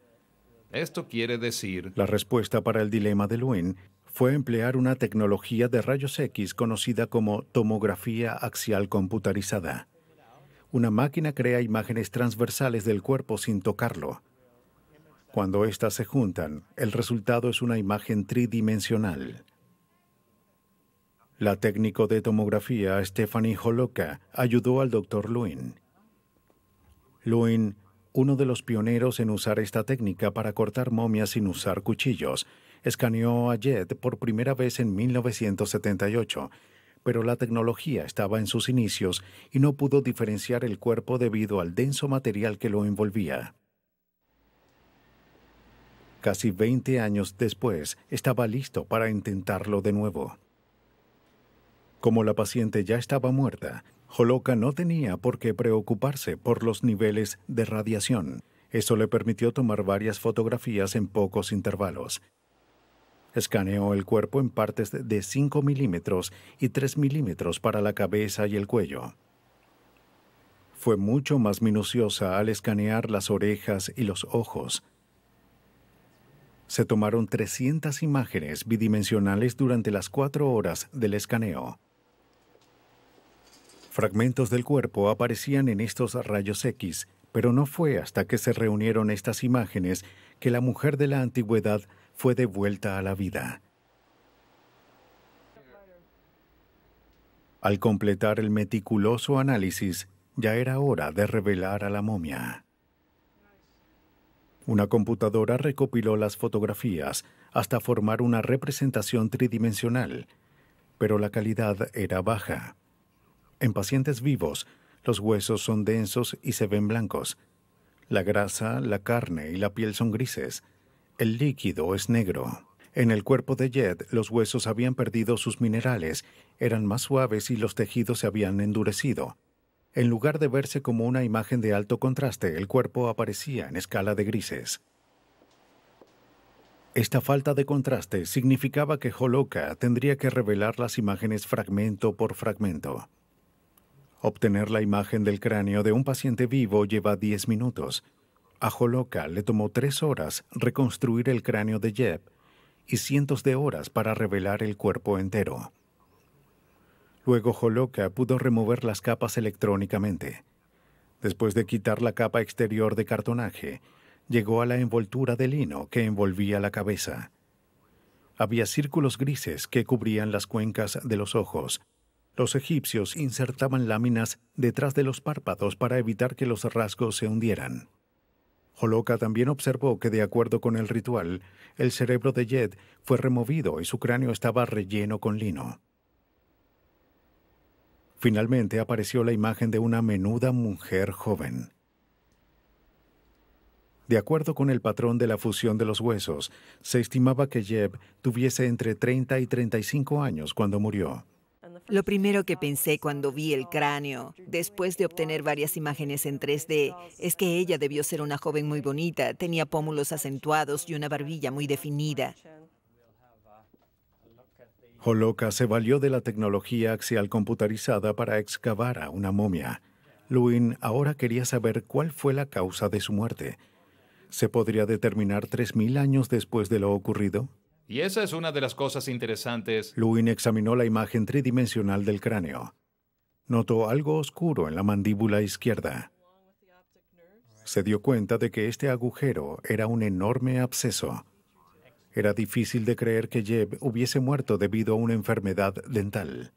Esto quiere decir... La respuesta para el dilema de Lewin fue emplear una tecnología de rayos X conocida como tomografía axial computarizada. Una máquina crea imágenes transversales del cuerpo sin tocarlo. Cuando éstas se juntan, el resultado es una imagen tridimensional. La técnico de tomografía Stephanie Holoka ayudó al Dr. Lewin. Lewin, uno de los pioneros en usar esta técnica para cortar momias sin usar cuchillos, escaneó a Jed por primera vez en 1978, pero la tecnología estaba en sus inicios y no pudo diferenciar el cuerpo debido al denso material que lo envolvía. Casi 20 años después, estaba listo para intentarlo de nuevo. Como la paciente ya estaba muerta, Holoka no tenía por qué preocuparse por los niveles de radiación. Eso le permitió tomar varias fotografías en pocos intervalos. Escaneó el cuerpo en partes de 5 milímetros y 3 milímetros para la cabeza y el cuello. Fue mucho más minuciosa al escanear las orejas y los ojos. Se tomaron 300 imágenes bidimensionales durante las 4 horas del escaneo. Fragmentos del cuerpo aparecían en estos rayos X, pero no fue hasta que se reunieron estas imágenes que la mujer de la antigüedad fue devuelta a la vida. Al completar el meticuloso análisis, ya era hora de revelar a la momia. Una computadora recopiló las fotografías hasta formar una representación tridimensional, pero la calidad era baja. En pacientes vivos, los huesos son densos y se ven blancos. La grasa, la carne y la piel son grises. El líquido es negro. En el cuerpo de Jed, los huesos habían perdido sus minerales, eran más suaves y los tejidos se habían endurecido. En lugar de verse como una imagen de alto contraste, el cuerpo aparecía en escala de grises. Esta falta de contraste significaba que Holoka tendría que revelar las imágenes fragmento por fragmento. Obtener la imagen del cráneo de un paciente vivo lleva 10 minutos. A Holoka le tomó 3 horas reconstruir el cráneo de Jed y cientos de horas para revelar el cuerpo entero. Luego Holoka pudo remover las capas electrónicamente. Después de quitar la capa exterior de cartonaje, llegó a la envoltura de lino que envolvía la cabeza. Había círculos grises que cubrían las cuencas de los ojos. Los egipcios insertaban láminas detrás de los párpados para evitar que los rasgos se hundieran. Holoka también observó que, de acuerdo con el ritual, el cerebro de Jed fue removido y su cráneo estaba relleno con lino. Finalmente apareció la imagen de una menuda mujer joven. De acuerdo con el patrón de la fusión de los huesos, se estimaba que Jeb tuviese entre 30 y 35 años cuando murió. Lo primero que pensé cuando vi el cráneo, después de obtener varias imágenes en 3D, es que ella debió ser una joven muy bonita, tenía pómulos acentuados y una barbilla muy definida. Holoka se valió de la tecnología axial computarizada para excavar a una momia. Lewin ahora quería saber cuál fue la causa de su muerte. ¿Se podría determinar 3.000 años después de lo ocurrido? Y esa es una de las cosas interesantes. Lewin examinó la imagen tridimensional del cráneo. Notó algo oscuro en la mandíbula izquierda. Se dio cuenta de que este agujero era un enorme absceso. Era difícil de creer que Jeb hubiese muerto debido a una enfermedad dental.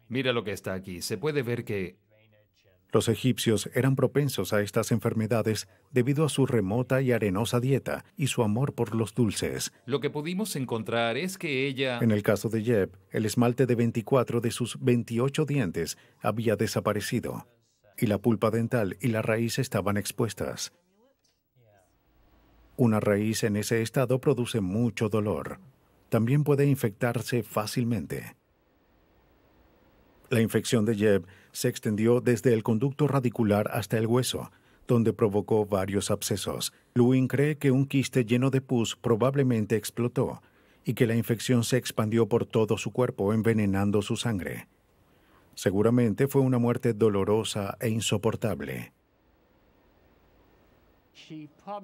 Mira lo que está aquí. Se puede ver que los egipcios eran propensos a estas enfermedades debido a su remota y arenosa dieta y su amor por los dulces. Lo que pudimos encontrar es que ella... En el caso de Jeb, el esmalte de 24 de sus 28 dientes había desaparecido, y la pulpa dental y la raíz estaban expuestas. Una raíz en ese estado produce mucho dolor. También puede infectarse fácilmente. La infección de Jeb se extendió desde el conducto radicular hasta el hueso, donde provocó varios abscesos. Lewin cree que un quiste lleno de pus probablemente explotó y que la infección se expandió por todo su cuerpo, envenenando su sangre. Seguramente fue una muerte dolorosa e insoportable.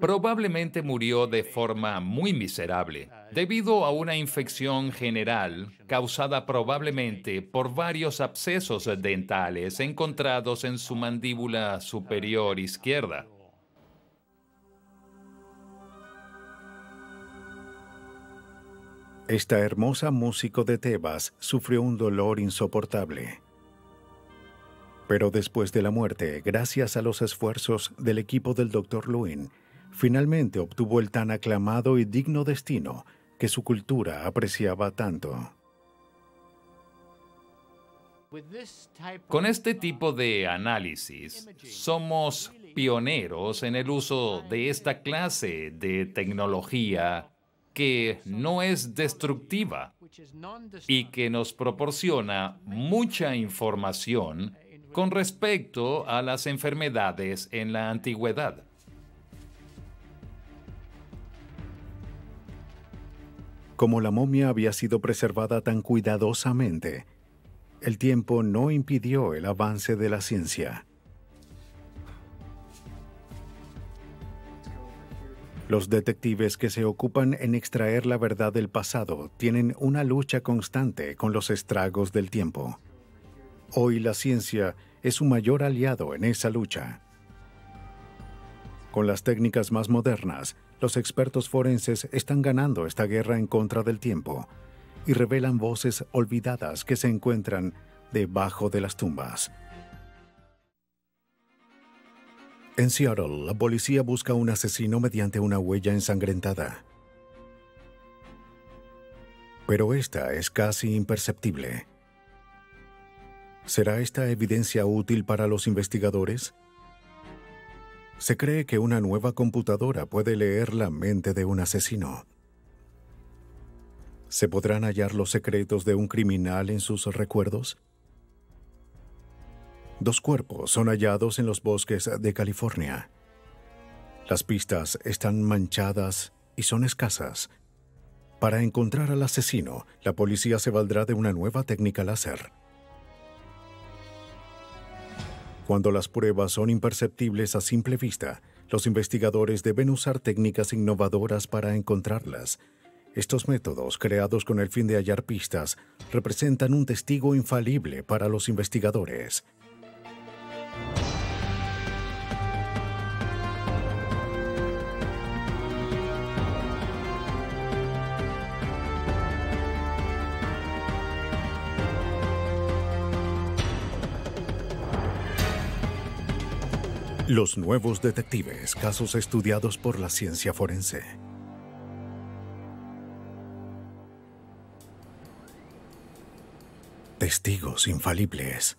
Probablemente murió de forma muy miserable, debido a una infección general causada probablemente por varios abscesos dentales encontrados en su mandíbula superior izquierda. Esta hermosa músico de Tebas sufrió un dolor insoportable. Pero después de la muerte, gracias a los esfuerzos del equipo del Dr. Lewin, finalmente obtuvo el tan aclamado y digno destino que su cultura apreciaba tanto. Con este tipo de análisis, somos pioneros en el uso de esta clase de tecnología que no es destructiva y que nos proporciona mucha información con respecto a las enfermedades en la antigüedad. Como la momia había sido preservada tan cuidadosamente, el tiempo no impidió el avance de la ciencia. Los detectives que se ocupan en extraer la verdad del pasado tienen una lucha constante con los estragos del tiempo. Hoy la ciencia es su mayor aliado en esa lucha. Con las técnicas más modernas, los expertos forenses están ganando esta guerra en contra del tiempo y revelan voces olvidadas que se encuentran debajo de las tumbas. En Seattle, la policía busca a un asesino mediante una huella ensangrentada. Pero esta es casi imperceptible. ¿Será esta evidencia útil para los investigadores? Se cree que una nueva computadora puede leer la mente de un asesino. ¿Se podrán hallar los secretos de un criminal en sus recuerdos? 2 cuerpos son hallados en los bosques de California. Las pistas están manchadas y son escasas. Para encontrar al asesino, la policía se valdrá de una nueva técnica láser. Cuando las pruebas son imperceptibles a simple vista, los investigadores deben usar técnicas innovadoras para encontrarlas. Estos métodos, creados con el fin de hallar pistas, representan un testigo infalible para los investigadores. Los nuevos detectives, casos estudiados por la ciencia forense. Testigos infalibles.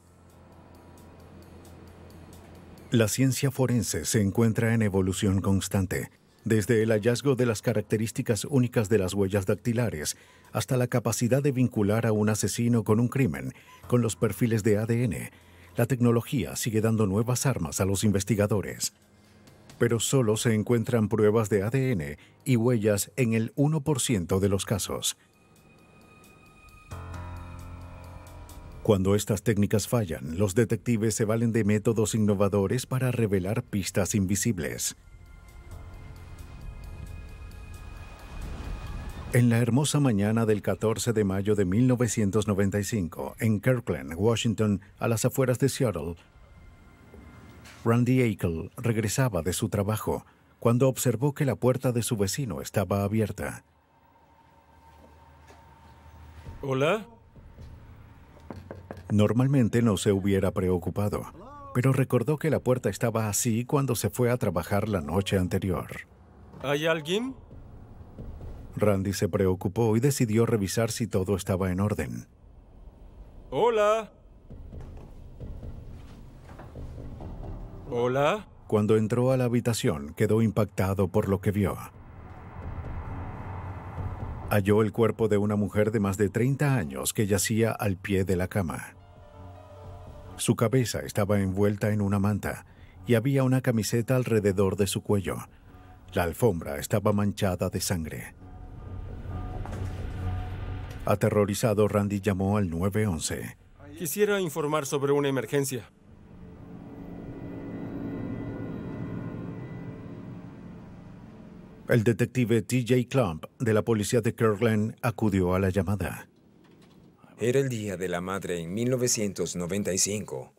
La ciencia forense se encuentra en evolución constante. Desde el hallazgo de las características únicas de las huellas dactilares hasta la capacidad de vincular a un asesino con un crimen, con los perfiles de ADN, la tecnología sigue dando nuevas armas a los investigadores. Pero solo se encuentran pruebas de ADN y huellas en el 1% de los casos. Cuando estas técnicas fallan, los detectives se valen de métodos innovadores para revelar pistas invisibles. En la hermosa mañana del 14 de mayo de 1995, en Kirkland, Washington, a las afueras de Seattle, Randy Eichel regresaba de su trabajo cuando observó que la puerta de su vecino estaba abierta. ¿Hola? Normalmente no se hubiera preocupado, pero recordó que la puerta estaba así cuando se fue a trabajar la noche anterior. ¿Hay alguien? Randy se preocupó y decidió revisar si todo estaba en orden. ¡Hola! ¿Hola? Cuando entró a la habitación, quedó impactado por lo que vio. Halló el cuerpo de una mujer de más de 30 años que yacía al pie de la cama. Su cabeza estaba envuelta en una manta y había una camiseta alrededor de su cuello. La alfombra estaba manchada de sangre. Aterrorizado, Randy llamó al 911. Quisiera informar sobre una emergencia. El detective T.J. Klump de la policía de Kirkland acudió a la llamada. Era el Día de la Madre en 1995,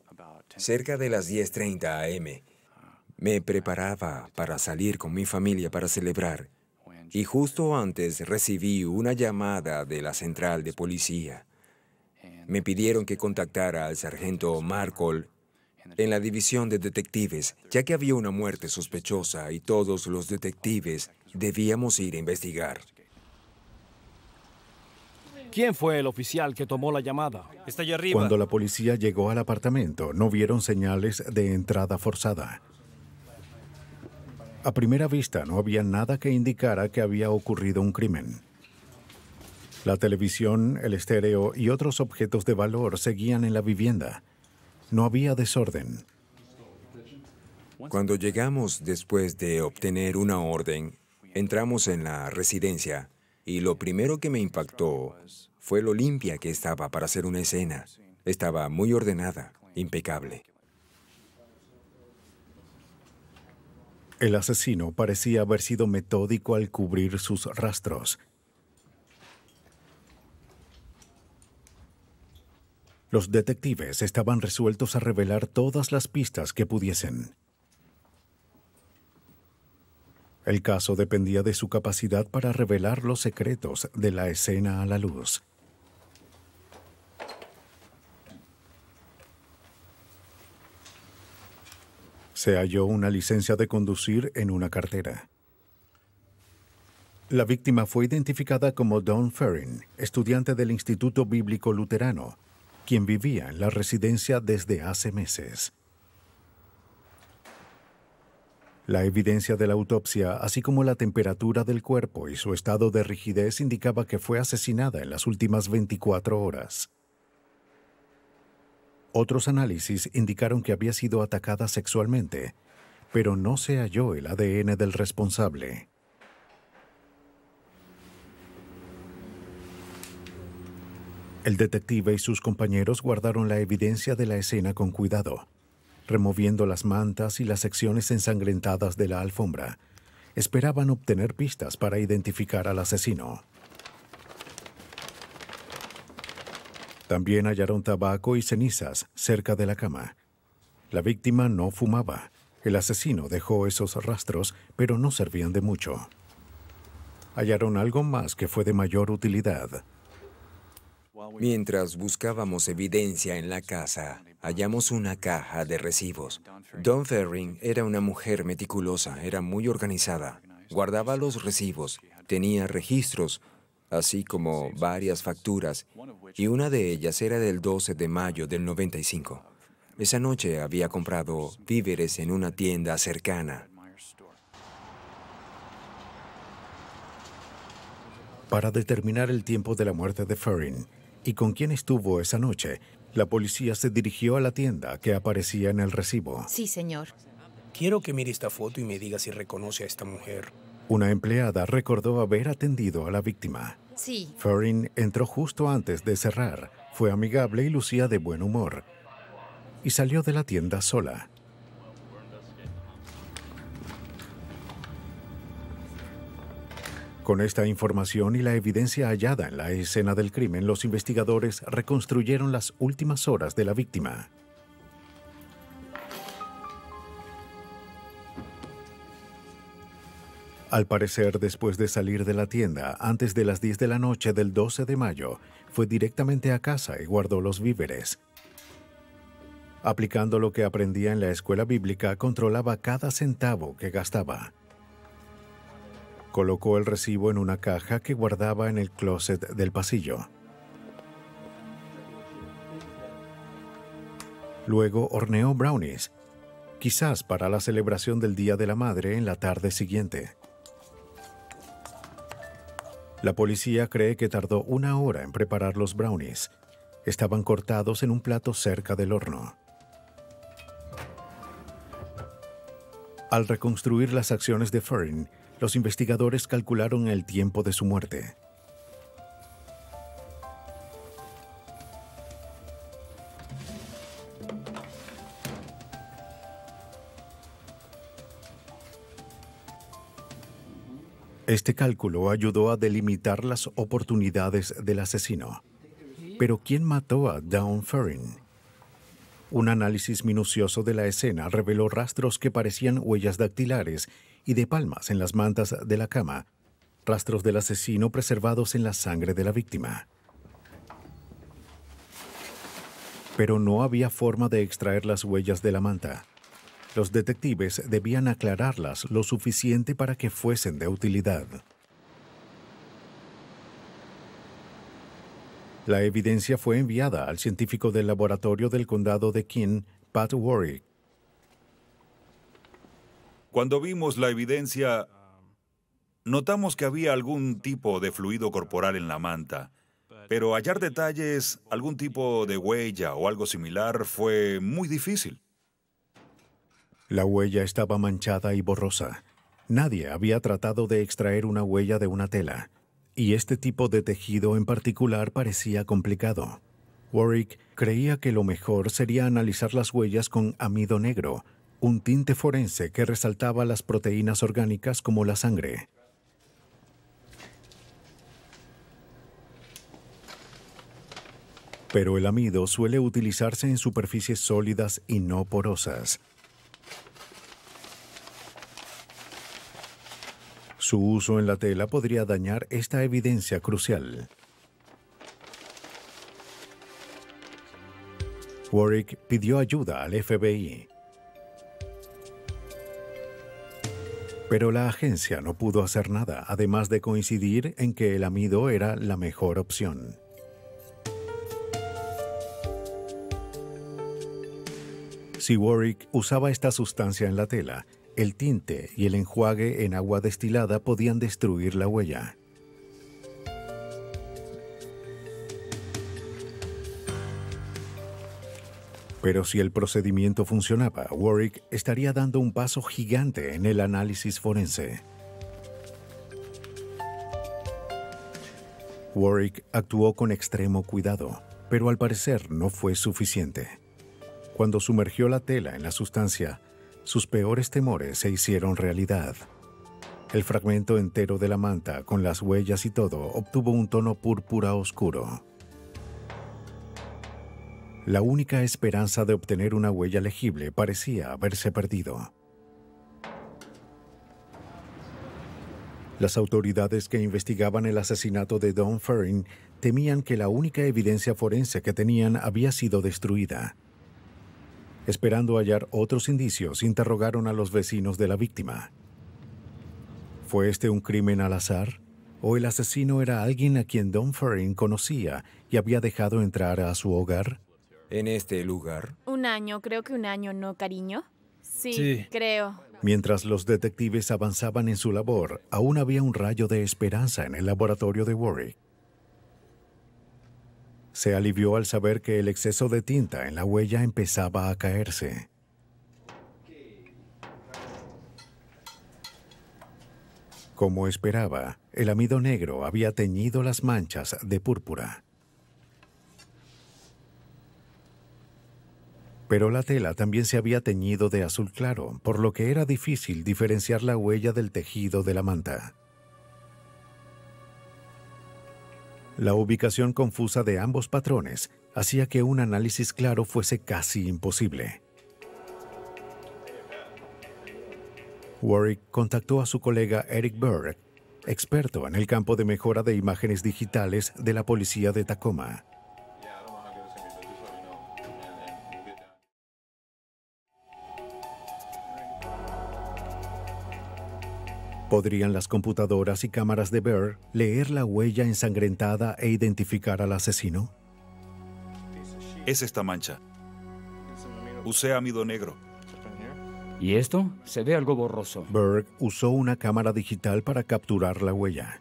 cerca de las 10:30 a.m. Me preparaba para salir con mi familia para celebrar, y justo antes recibí una llamada de la central de policía. Me pidieron que contactara al sargento Markle en la división de detectives, ya que había una muerte sospechosa y todos los detectives debíamos ir a investigar. ¿Quién fue el oficial que tomó la llamada? Está allá arriba. Cuando la policía llegó al apartamento, no vieron señales de entrada forzada. A primera vista, no había nada que indicara que había ocurrido un crimen. La televisión, el estéreo y otros objetos de valor seguían en la vivienda. No había desorden. Cuando llegamos después de obtener una orden, entramos en la residencia y lo primero que me impactó fue lo limpia que estaba para hacer una escena. Estaba muy ordenada, impecable. El asesino parecía haber sido metódico al cubrir sus rastros. Los detectives estaban resueltos a revelar todas las pistas que pudiesen. El caso dependía de su capacidad para revelar los secretos de la escena a la luz. Se halló una licencia de conducir en una cartera. La víctima fue identificada como Don Ferrin, estudiante del Instituto Bíblico Luterano, quien vivía en la residencia desde hace meses. La evidencia de la autopsia, así como la temperatura del cuerpo y su estado de rigidez, indicaba que fue asesinada en las últimas 24 horas. Otros análisis indicaron que había sido atacada sexualmente, pero no se halló el ADN del responsable. El detective y sus compañeros guardaron la evidencia de la escena con cuidado, removiendo las mantas y las secciones ensangrentadas de la alfombra. Esperaban obtener pistas para identificar al asesino. También hallaron tabaco y cenizas cerca de la cama. La víctima no fumaba. El asesino dejó esos rastros, pero no servían de mucho. Hallaron algo más que fue de mayor utilidad. Mientras buscábamos evidencia en la casa, hallamos una caja de recibos. Dawn Ferrin era una mujer meticulosa, era muy organizada. Guardaba los recibos, tenía registros, así como varias facturas, y una de ellas era del 12 de mayo del 95. Esa noche había comprado víveres en una tienda cercana. Para determinar el tiempo de la muerte de Ferrin y con quién estuvo esa noche, la policía se dirigió a la tienda que aparecía en el recibo. Sí, señor. Quiero que mire esta foto y me diga si reconoce a esta mujer. Una empleada recordó haber atendido a la víctima. Sí. Ferrin entró justo antes de cerrar. Fue amigable y lucía de buen humor. Y salió de la tienda sola. Con esta información y la evidencia hallada en la escena del crimen, los investigadores reconstruyeron las últimas horas de la víctima. Al parecer, después de salir de la tienda, antes de las 10 de la noche del 12 de mayo, fue directamente a casa y guardó los víveres. Aplicando lo que aprendía en la escuela bíblica, controlaba cada centavo que gastaba. Colocó el recibo en una caja que guardaba en el closet del pasillo. Luego horneó brownies, quizás para la celebración del Día de la Madre en la tarde siguiente. La policía cree que tardó 1 hora en preparar los brownies. Estaban cortados en un plato cerca del horno. Al reconstruir las acciones de Ferrin, los investigadores calcularon el tiempo de su muerte. Este cálculo ayudó a delimitar las oportunidades del asesino. Pero ¿quién mató a Dawn Ferrin? Un análisis minucioso de la escena reveló rastros que parecían huellas dactilares y de palmas en las mantas de la cama, rastros del asesino preservados en la sangre de la víctima. Pero no había forma de extraer las huellas de la manta. Los detectives debían aclararlas lo suficiente para que fuesen de utilidad. La evidencia fue enviada al científico del laboratorio del condado de King, Pat Warwick. Cuando vimos la evidencia, notamos que había algún tipo de fluido corporal en la manta, pero hallar detalles, algún tipo de huella o algo similar fue muy difícil. La huella estaba manchada y borrosa. Nadie había tratado de extraer una huella de una tela, y este tipo de tejido en particular parecía complicado. Warwick creía que lo mejor sería analizar las huellas con amido negro, un tinte forense que resaltaba las proteínas orgánicas como la sangre. Pero el amido suele utilizarse en superficies sólidas y no porosas. Su uso en la tela podría dañar esta evidencia crucial. Warwick pidió ayuda al FBI. Pero la agencia no pudo hacer nada, además de coincidir en que el amido era la mejor opción. Si Warwick usaba esta sustancia en la tela, el tinte y el enjuague en agua destilada podían destruir la huella. Pero si el procedimiento funcionaba, Warwick estaría dando un paso gigante en el análisis forense. Warwick actuó con extremo cuidado, pero al parecer no fue suficiente. Cuando sumergió la tela en la sustancia, sus peores temores se hicieron realidad. El fragmento entero de la manta, con las huellas y todo, obtuvo un tono púrpura oscuro. La única esperanza de obtener una huella legible parecía haberse perdido. Las autoridades que investigaban el asesinato de Dawn Ferrin temían que la única evidencia forense que tenían había sido destruida. Esperando hallar otros indicios, interrogaron a los vecinos de la víctima. ¿Fue este un crimen al azar? ¿O el asesino era alguien a quien Dawn Ferrin conocía y había dejado entrar a su hogar? En este lugar. Un año, creo que un año, ¿no, cariño? Sí. Creo. Mientras los detectives avanzaban en su labor, aún había un rayo de esperanza en el laboratorio de Warwick. Se alivió al saber que el exceso de tinta en la huella empezaba a caerse. Como esperaba, el amido negro había teñido las manchas de púrpura. Pero la tela también se había teñido de azul claro, por lo que era difícil diferenciar la huella del tejido de la manta. La ubicación confusa de ambos patrones hacía que un análisis claro fuese casi imposible. Warwick contactó a su colega Eric Berg, experto en el campo de mejora de imágenes digitales de la policía de Tacoma. ¿Podrían las computadoras y cámaras de Berg leer la huella ensangrentada e identificar al asesino? Es esta mancha. Usé amido negro. ¿Y esto? Se ve algo borroso. Berg usó una cámara digital para capturar la huella.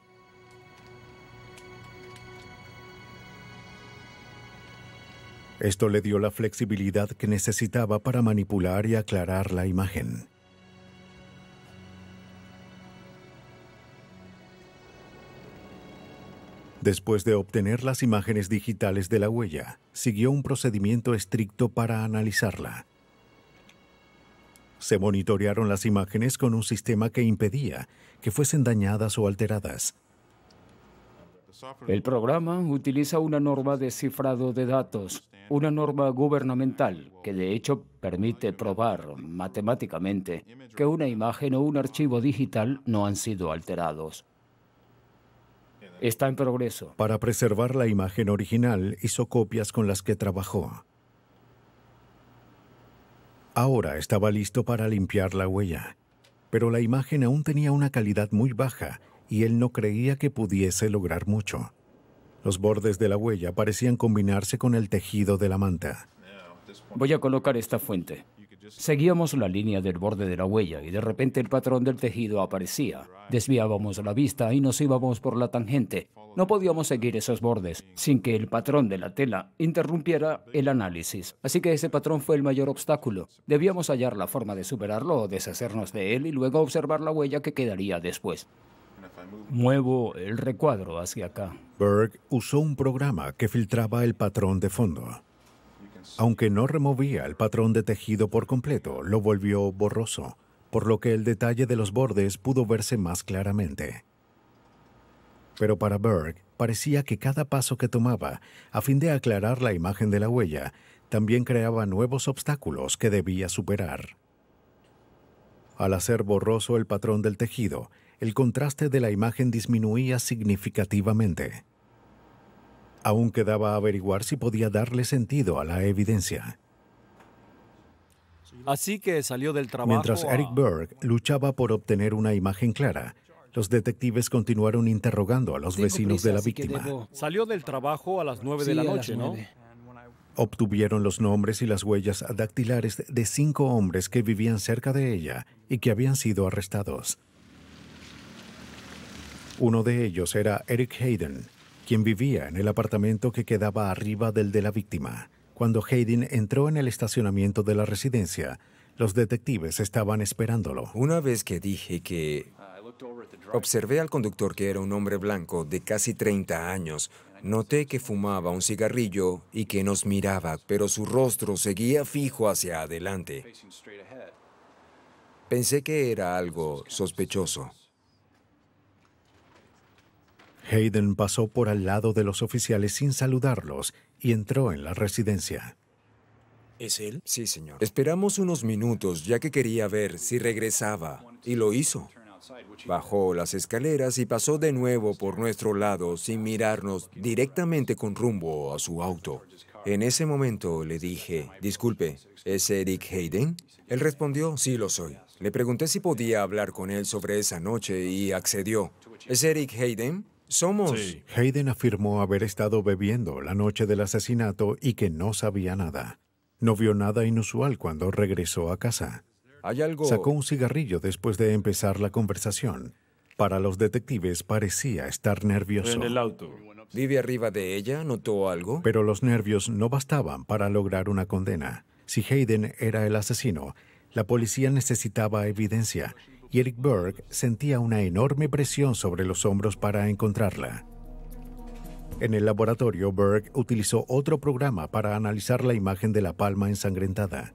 Esto le dio la flexibilidad que necesitaba para manipular y aclarar la imagen. Después de obtener las imágenes digitales de la huella, siguió un procedimiento estricto para analizarla. Se monitorearon las imágenes con un sistema que impedía que fuesen dañadas o alteradas. El programa utiliza una norma de cifrado de datos, una norma gubernamental que de hecho permite probar matemáticamente que una imagen o un archivo digital no han sido alterados. Está en progreso. Para preservar la imagen original, hizo copias con las que trabajó. Ahora estaba listo para limpiar la huella, pero la imagen aún tenía una calidad muy baja y él no creía que pudiese lograr mucho. Los bordes de la huella parecían combinarse con el tejido de la manta. Voy a colocar esta fuente. Seguíamos la línea del borde de la huella y de repente el patrón del tejido aparecía. Desviábamos la vista y nos íbamos por la tangente. No podíamos seguir esos bordes sin que el patrón de la tela interrumpiera el análisis. Así que ese patrón fue el mayor obstáculo. Debíamos hallar la forma de superarlo o deshacernos de él y luego observar la huella que quedaría después. Muevo el recuadro hacia acá. Berg usó un programa que filtraba el patrón de fondo. Aunque no removía el patrón de tejido por completo, lo volvió borroso, por lo que el detalle de los bordes pudo verse más claramente. Pero para Berg parecía que cada paso que tomaba, a fin de aclarar la imagen de la huella, también creaba nuevos obstáculos que debía superar. Al hacer borroso el patrón del tejido, el contraste de la imagen disminuía significativamente. Aún quedaba averiguar si podía darle sentido a la evidencia. Así que salió del trabajo. Mientras Eric Berg luchaba por obtener una imagen clara, los detectives continuaron interrogando a los vecinos de la víctima. Salió del trabajo a las 9 de la noche, ¿no? Obtuvieron los nombres y las huellas dactilares de 5 hombres que vivían cerca de ella y que habían sido arrestados. Uno de ellos era Eric Hayden, quien vivía en el apartamento que quedaba arriba del de la víctima. Cuando Hayden entró en el estacionamiento de la residencia, los detectives estaban esperándolo. Una vez que dije que observé al conductor, que era un hombre blanco de casi 30 años, noté que fumaba un cigarrillo y que nos miraba, pero su rostro seguía fijo hacia adelante. Pensé que era algo sospechoso. Hayden pasó por al lado de los oficiales sin saludarlos y entró en la residencia. ¿Es él? Sí, señor. Esperamos unos minutos, ya que quería ver si regresaba, y lo hizo. Bajó las escaleras y pasó de nuevo por nuestro lado sin mirarnos, directamente con rumbo a su auto. En ese momento le dije, disculpe, ¿es Eric Hayden? Él respondió, sí, lo soy. Le pregunté si podía hablar con él sobre esa noche y accedió. ¿Es Eric Hayden? Somos... Sí. Hayden afirmó haber estado bebiendo la noche del asesinato y que no sabía nada. No vio nada inusual cuando regresó a casa. Hay algo... Sacó un cigarrillo después de empezar la conversación. Para los detectives parecía estar nervioso. En el auto. ¿Vive arriba de ella? ¿Notó algo? Pero los nervios no bastaban para lograr una condena. Si Hayden era el asesino, la policía necesitaba evidencia y Eric Berg sentía una enorme presión sobre los hombros para encontrarla. En el laboratorio, Berg utilizó otro programa para analizar la imagen de la palma ensangrentada.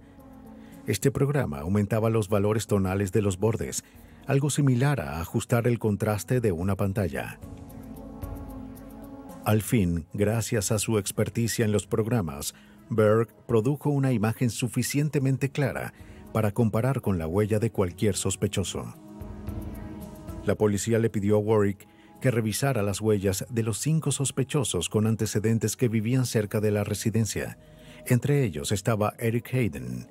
Este programa aumentaba los valores tonales de los bordes, algo similar a ajustar el contraste de una pantalla. Al fin, gracias a su experticia en los programas, Berg produjo una imagen suficientemente clara para comparar con la huella de cualquier sospechoso. La policía le pidió a Warwick que revisara las huellas de los 5 sospechosos con antecedentes que vivían cerca de la residencia. Entre ellos estaba Eric Hayden.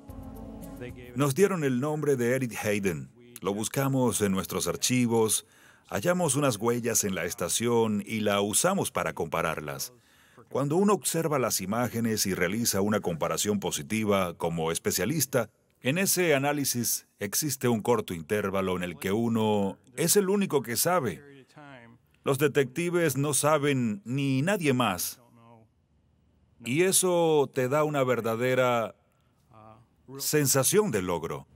Nos dieron el nombre de Eric Hayden. Lo buscamos en nuestros archivos, hallamos unas huellas en la estación y la usamos para compararlas. Cuando uno observa las imágenes y realiza una comparación positiva como especialista, en ese análisis existe un corto intervalo en el que uno es el único que sabe. Los detectives no saben ni nadie más. Y eso te da una verdadera sensación de logro.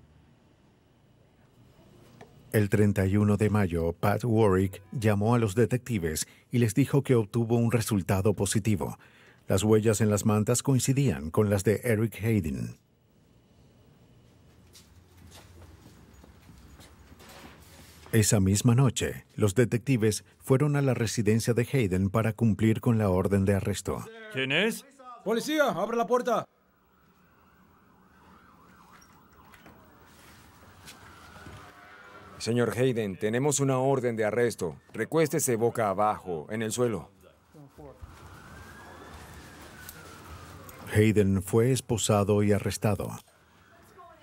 El 31 de mayo, Pat Warwick llamó a los detectives y les dijo que obtuvo un resultado positivo. Las huellas en las mantas coincidían con las de Eric Hayden. Esa misma noche, los detectives fueron a la residencia de Hayden para cumplir con la orden de arresto. ¿Quién es? ¡Policía, abre la puerta! Señor Hayden, tenemos una orden de arresto. Recuéstese boca abajo, en el suelo. Hayden fue esposado y arrestado.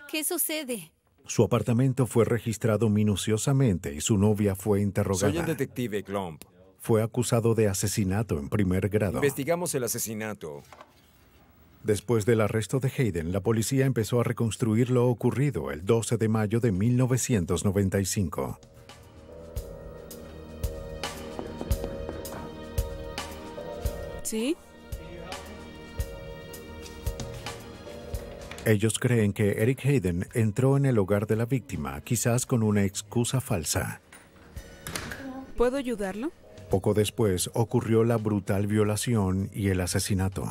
¿Qué sucede? Su apartamento fue registrado minuciosamente y su novia fue interrogada. Soy el detective Klump. Fue acusado de asesinato en primer grado. Investigamos el asesinato. Después del arresto de Hayden, la policía empezó a reconstruir lo ocurrido el 12 de mayo de 1995. ¿Sí? Ellos creen que Eric Hayden entró en el hogar de la víctima, quizás con una excusa falsa. ¿Puedo ayudarlo? Poco después ocurrió la brutal violación y el asesinato.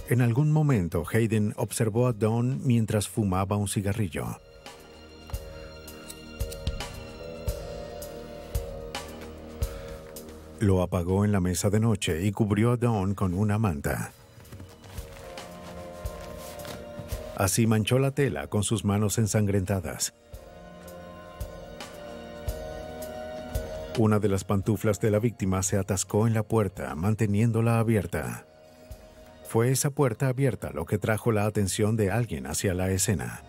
En algún momento, Hayden observó a Dawn mientras fumaba un cigarrillo. Lo apagó en la mesa de noche y cubrió a Dawn con una manta. Así manchó la tela con sus manos ensangrentadas. Una de las pantuflas de la víctima se atascó en la puerta, manteniéndola abierta. Fue esa puerta abierta lo que trajo la atención de alguien hacia la escena.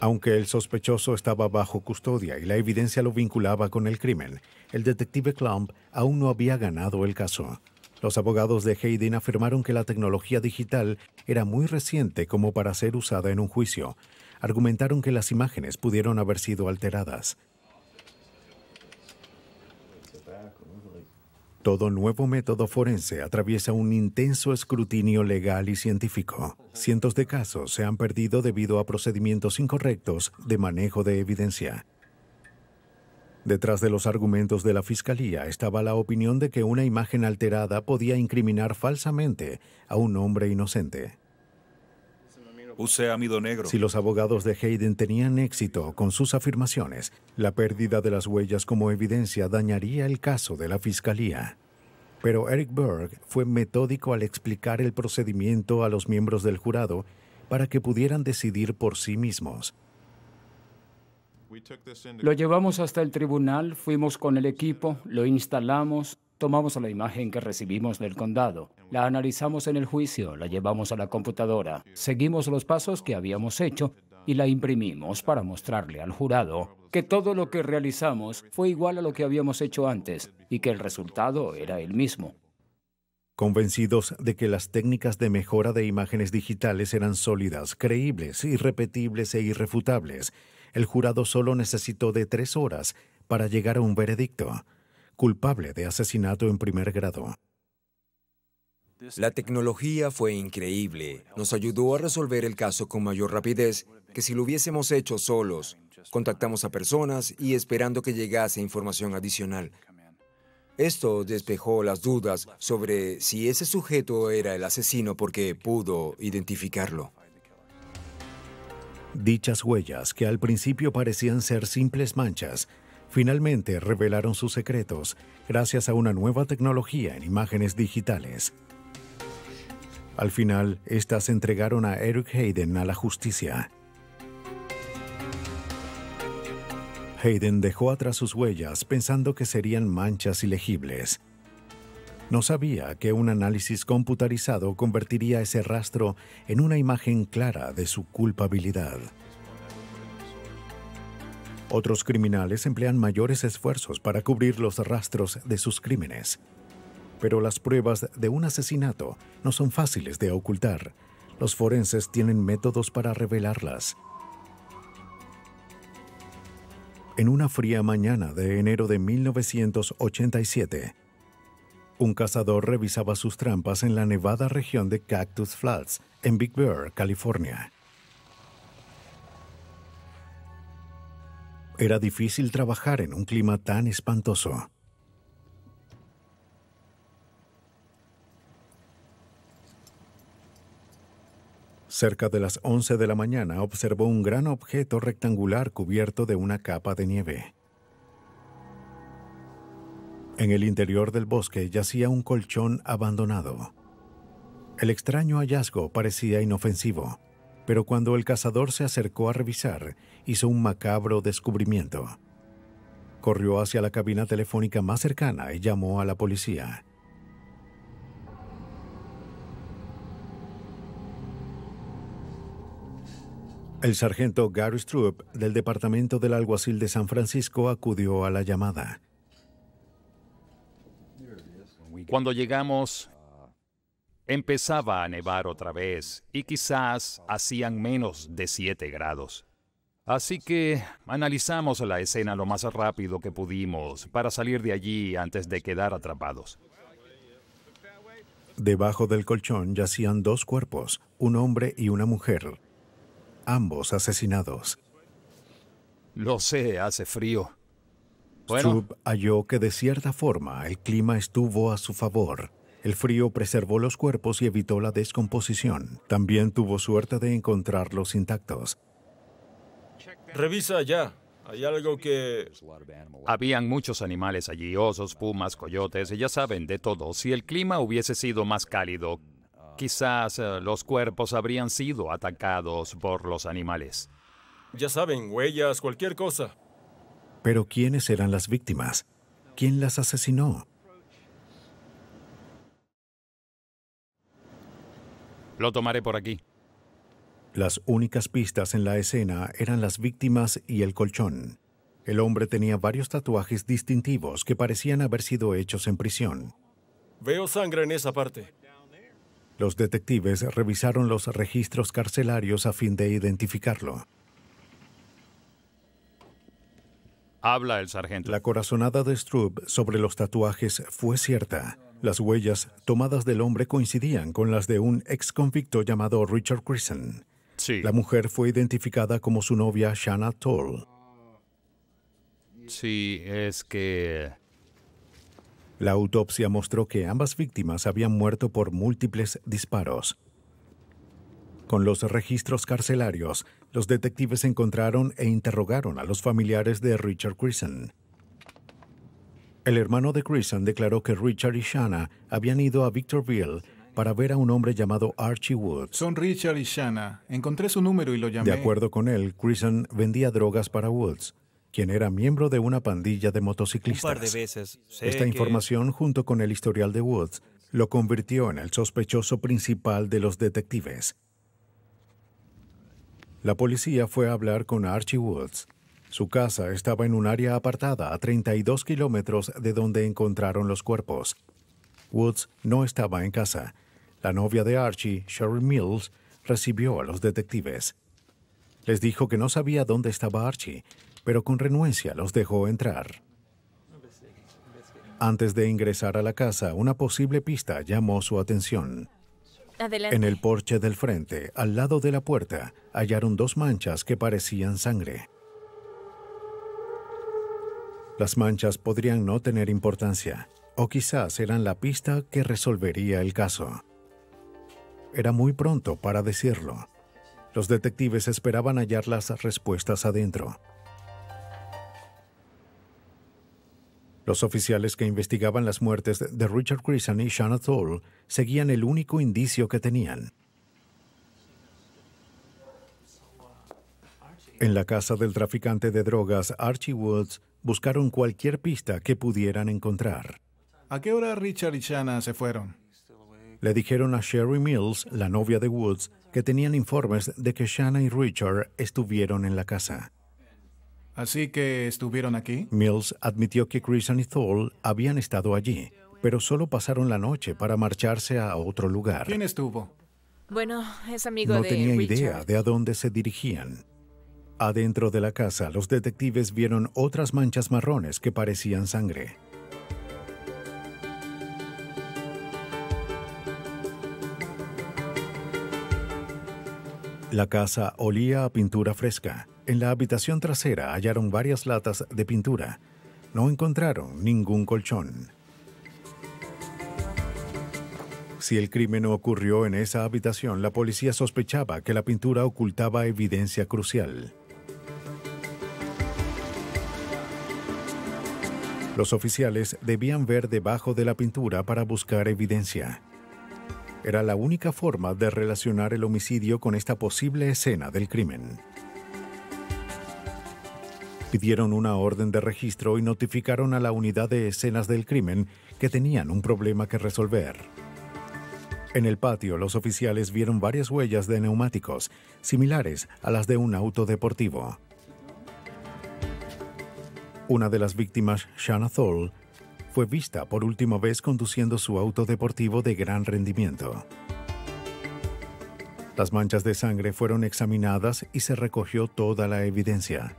Aunque el sospechoso estaba bajo custodia y la evidencia lo vinculaba con el crimen, el detective Klump aún no había ganado el caso. Los abogados de Hayden afirmaron que la tecnología digital era muy reciente como para ser usada en un juicio. Argumentaron que las imágenes pudieron haber sido alteradas. Todo nuevo método forense atraviesa un intenso escrutinio legal y científico. Cientos de casos se han perdido debido a procedimientos incorrectos de manejo de evidencia. Detrás de los argumentos de la fiscalía estaba la opinión de que una imagen alterada podía incriminar falsamente a un hombre inocente. Use amido negro. Si los abogados de Hayden tenían éxito con sus afirmaciones, la pérdida de las huellas como evidencia dañaría el caso de la fiscalía. Pero Eric Berg fue metódico al explicar el procedimiento a los miembros del jurado para que pudieran decidir por sí mismos. Lo llevamos hasta el tribunal, fuimos con el equipo, lo instalamos, tomamos la imagen que recibimos del condado, la analizamos en el juicio, la llevamos a la computadora, seguimos los pasos que habíamos hecho y la imprimimos para mostrarle al jurado que todo lo que realizamos fue igual a lo que habíamos hecho antes y que el resultado era el mismo. Convencidos de que las técnicas de mejora de imágenes digitales eran sólidas, creíbles, irrepetibles e irrefutables, el jurado solo necesitó de 3 horas para llegar a un veredicto: culpable de asesinato en primer grado. La tecnología fue increíble. Nos ayudó a resolver el caso con mayor rapidez que si lo hubiésemos hecho solos. Contactamos a personas y esperando que llegase información adicional. Esto despejó las dudas sobre si ese sujeto era el asesino porque pudo identificarlo. Dichas huellas, que al principio parecían ser simples manchas, finalmente revelaron sus secretos gracias a una nueva tecnología en imágenes digitales. Al final, estas entregaron a Eric Hayden a la justicia. Hayden dejó atrás sus huellas pensando que serían manchas ilegibles. No sabía que un análisis computarizado convertiría ese rastro en una imagen clara de su culpabilidad. Otros criminales emplean mayores esfuerzos para cubrir los rastros de sus crímenes. Pero las pruebas de un asesinato no son fáciles de ocultar. Los forenses tienen métodos para revelarlas. En una fría mañana de enero de 1987, un cazador revisaba sus trampas en la nevada región de Cactus Flats, en Big Bear, California. Era difícil trabajar en un clima tan espantoso. Cerca de las 11 de la mañana observó un gran objeto rectangular cubierto de una capa de nieve. En el interior del bosque yacía un colchón abandonado. El extraño hallazgo parecía inofensivo, pero cuando el cazador se acercó a revisar, hizo un macabro descubrimiento. Corrió hacia la cabina telefónica más cercana y llamó a la policía. El sargento Gary Stroop, del Departamento del Alguacil de San Francisco, acudió a la llamada. Cuando llegamos, empezaba a nevar otra vez y quizás hacían menos de 7 grados. Así que analizamos la escena lo más rápido que pudimos para salir de allí antes de quedar atrapados. Debajo del colchón yacían 2 cuerpos, un hombre y una mujer, ambos asesinados. Lo sé, hace frío. Bueno, Stroop halló que de cierta forma el clima estuvo a su favor. El frío preservó los cuerpos y evitó la descomposición. También tuvo suerte de encontrarlos intactos. Revisa allá. Hay algo que... Habían muchos animales allí, osos, pumas, coyotes, ya saben, de todo. Si el clima hubiese sido más cálido, quizás los cuerpos habrían sido atacados por los animales. Ya saben, huellas, cualquier cosa. Pero ¿quiénes eran las víctimas? ¿Quién las asesinó? Lo tomaré por aquí. Las únicas pistas en la escena eran las víctimas y el colchón. El hombre tenía varios tatuajes distintivos que parecían haber sido hechos en prisión. Veo sangre en esa parte. Los detectives revisaron los registros carcelarios a fin de identificarlo. Habla el sargento. La corazonada de Stroop sobre los tatuajes fue cierta. Las huellas tomadas del hombre coincidían con las de un ex convicto llamado Richard Grison. Sí. La mujer fue identificada como su novia Shanna Toll. Sí, es que... La autopsia mostró que ambas víctimas habían muerto por múltiples disparos. Con los registros carcelarios, los detectives encontraron e interrogaron a los familiares de Richard Grison. El hermano de Grison declaró que Richard y Shanna habían ido a Victorville para ver a un hombre llamado Archie Woods. Son Richard y Shanna. Encontré su número y lo llamé. De acuerdo con él, Grison vendía drogas para Woods, quien era miembro de una pandilla de motociclistas. Un par de veces. Esta información, junto con el historial de Woods, lo convirtió en el sospechoso principal de los detectives. La policía fue a hablar con Archie Woods. Su casa estaba en un área apartada a 32 kilómetros de donde encontraron los cuerpos. Woods no estaba en casa. La novia de Archie, Sherry Mills, recibió a los detectives. Les dijo que no sabía dónde estaba Archie, pero con renuencia los dejó entrar. Antes de ingresar a la casa, una posible pista llamó su atención. Adelante. En el porche del frente, al lado de la puerta, hallaron 2 manchas que parecían sangre. Las manchas podrían no tener importancia, o quizás eran la pista que resolvería el caso. Era muy pronto para decirlo. Los detectives esperaban hallar las respuestas adentro. Los oficiales que investigaban las muertes de Richard Grison y Shanna Thole seguían el único indicio que tenían. En la casa del traficante de drogas Archie Woods buscaron cualquier pista que pudieran encontrar. ¿A qué hora Richard y Shanna se fueron? Le dijeron a Sherry Mills, la novia de Woods, que tenían informes de que Shanna y Richard estuvieron en la casa. ¿Así que estuvieron aquí? Mills admitió que Grison y Thole habían estado allí, pero solo pasaron la noche para marcharse a otro lugar. ¿Quién estuvo? Bueno, es amigo de No tenía Richard. idea de a dónde se dirigían. Adentro de la casa, los detectives vieron otras manchas marrones que parecían sangre. La casa olía a pintura fresca. En la habitación trasera hallaron varias latas de pintura. No encontraron ningún colchón. Si el crimen ocurrió en esa habitación, la policía sospechaba que la pintura ocultaba evidencia crucial. Los oficiales debían ver debajo de la pintura para buscar evidencia. Era la única forma de relacionar el homicidio con esta posible escena del crimen. Pidieron una orden de registro y notificaron a la unidad de escenas del crimen que tenían un problema que resolver. En el patio, los oficiales vieron varias huellas de neumáticos, similares a las de un auto deportivo. Una de las víctimas, Shanna Thole, fue vista por última vez conduciendo su auto deportivo de gran rendimiento. Las manchas de sangre fueron examinadas y se recogió toda la evidencia.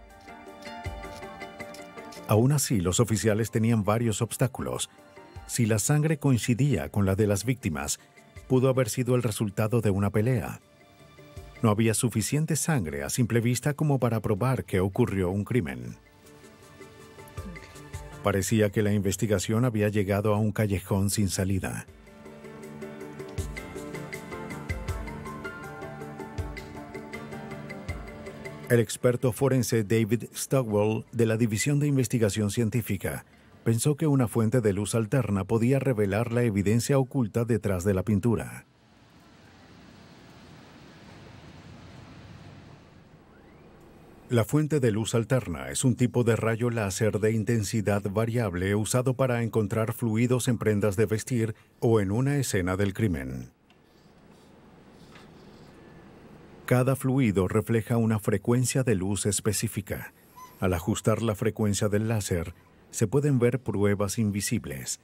Aún así, los oficiales tenían varios obstáculos. Si la sangre coincidía con la de las víctimas, pudo haber sido el resultado de una pelea. No había suficiente sangre a simple vista como para probar que ocurrió un crimen. Parecía que la investigación había llegado a un callejón sin salida. El experto forense David Stockwell, de la División de Investigación Científica, pensó que una fuente de luz alterna podía revelar la evidencia oculta detrás de la pintura. La fuente de luz alterna es un tipo de rayo láser de intensidad variable usado para encontrar fluidos en prendas de vestir o en una escena del crimen. Cada fluido refleja una frecuencia de luz específica. Al ajustar la frecuencia del láser, se pueden ver pruebas invisibles.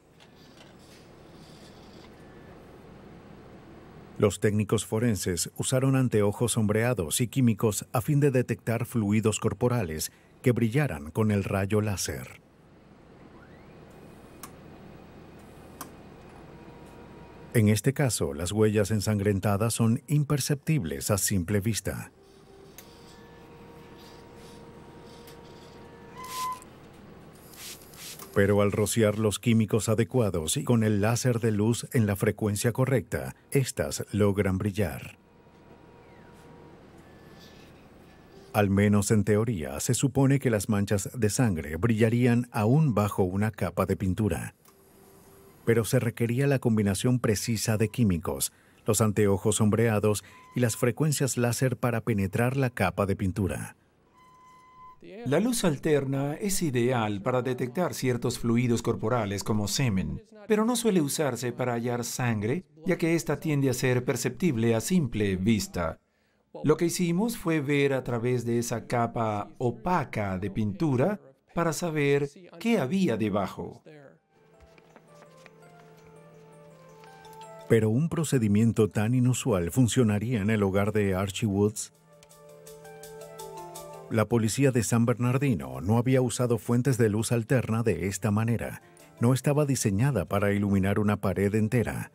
Los técnicos forenses usaron anteojos sombreados y químicos a fin de detectar fluidos corporales que brillaran con el rayo láser. En este caso, las huellas ensangrentadas son imperceptibles a simple vista. Pero al rociar los químicos adecuados y con el láser de luz en la frecuencia correcta, éstas logran brillar. Al menos en teoría, se supone que las manchas de sangre brillarían aún bajo una capa de pintura. Pero se requería la combinación precisa de químicos, los anteojos sombreados y las frecuencias láser para penetrar la capa de pintura. La luz alterna es ideal para detectar ciertos fluidos corporales como semen, pero no suele usarse para hallar sangre, ya que ésta tiende a ser perceptible a simple vista. Lo que hicimos fue ver a través de esa capa opaca de pintura para saber qué había debajo. Pero un procedimiento tan inusual funcionaría en el hogar de Archie Woods. La policía de San Bernardino no había usado fuentes de luz alterna de esta manera. No estaba diseñada para iluminar una pared entera.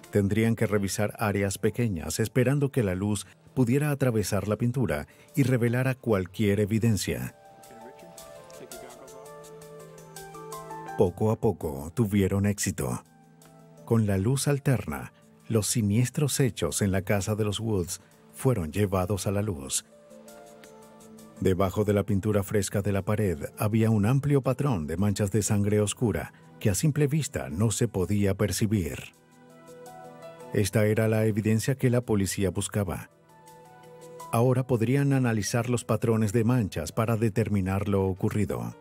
Tendrían que revisar áreas pequeñas, esperando que la luz pudiera atravesar la pintura y revelara cualquier evidencia. Poco a poco tuvieron éxito. Con la luz alterna, los siniestros hechos en la casa de los Woods fueron llevados a la luz. Debajo de la pintura fresca de la pared había un amplio patrón de manchas de sangre oscura que a simple vista no se podía percibir. Esta era la evidencia que la policía buscaba. Ahora podrían analizar los patrones de manchas para determinar lo ocurrido.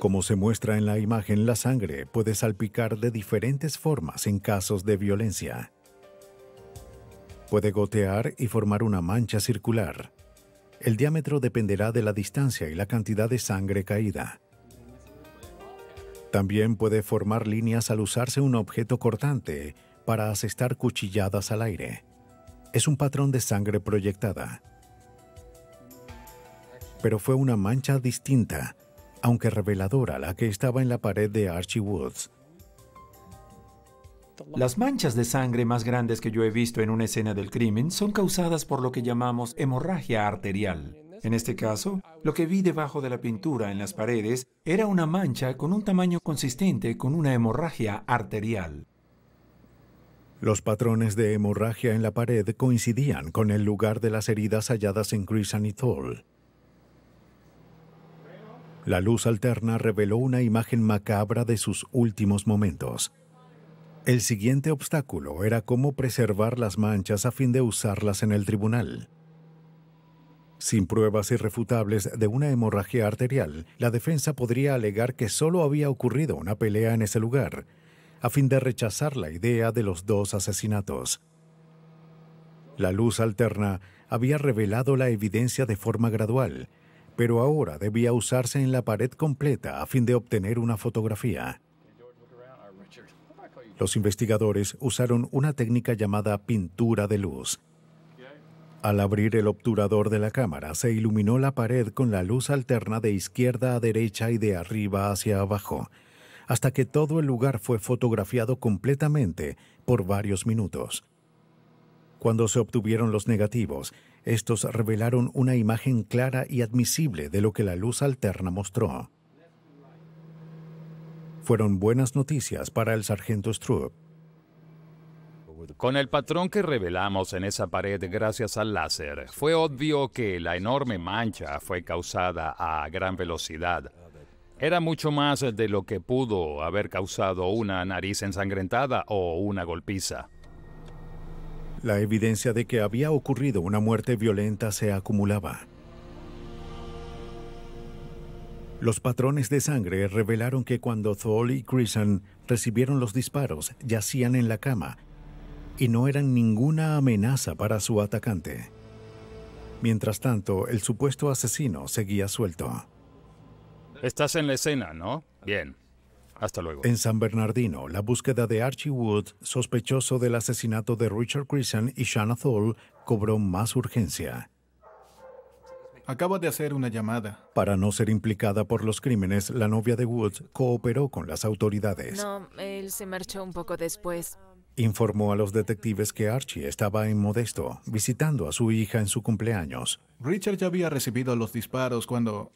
Como se muestra en la imagen, la sangre puede salpicar de diferentes formas en casos de violencia. Puede gotear y formar una mancha circular. El diámetro dependerá de la distancia y la cantidad de sangre caída. También puede formar líneas al usarse un objeto cortante para asestar cuchilladas al aire. Es un patrón de sangre proyectada. Pero fue una mancha distinta, aunque reveladora, la que estaba en la pared de Archie Woods. Las manchas de sangre más grandes que yo he visto en una escena del crimen son causadas por lo que llamamos hemorragia arterial. En este caso, lo que vi debajo de la pintura en las paredes era una mancha con un tamaño consistente con una hemorragia arterial. Los patrones de hemorragia en la pared coincidían con el lugar de las heridas halladas en Grisham y Thole. La luz alterna reveló una imagen macabra de sus últimos momentos. El siguiente obstáculo era cómo preservar las manchas a fin de usarlas en el tribunal. Sin pruebas irrefutables de una hemorragia arterial, la defensa podría alegar que solo había ocurrido una pelea en ese lugar, a fin de rechazar la idea de los dos asesinatos. La luz alterna había revelado la evidencia de forma gradual, pero ahora debía usarse en la pared completa a fin de obtener una fotografía. Los investigadores usaron una técnica llamada pintura de luz. Al abrir el obturador de la cámara, se iluminó la pared con la luz alterna de izquierda a derecha y de arriba hacia abajo, hasta que todo el lugar fue fotografiado completamente por varios minutos. Cuando se obtuvieron los negativos, estos revelaron una imagen clara y admisible de lo que la luz alterna mostró. Fueron buenas noticias para el sargento Stroop. Con el patrón que revelamos en esa pared gracias al láser, fue obvio que la enorme mancha fue causada a gran velocidad. Era mucho más de lo que pudo haber causado una nariz ensangrentada o una golpiza. La evidencia de que había ocurrido una muerte violenta se acumulaba. Los patrones de sangre revelaron que cuando Thole y Grisham recibieron los disparos, yacían en la cama y no eran ninguna amenaza para su atacante. Mientras tanto, el supuesto asesino seguía suelto. Estás en la escena, ¿no? Bien. Hasta luego. En San Bernardino, la búsqueda de Archie Woods, sospechoso del asesinato de Richard Grisham y Shanna Thole, cobró más urgencia. Acabo de hacer una llamada. Para no ser implicada por los crímenes, la novia de Woods cooperó con las autoridades. No, él se marchó un poco después. Informó a los detectives que Archie estaba en Modesto, visitando a su hija en su cumpleaños. Richard ya había recibido los disparos cuando...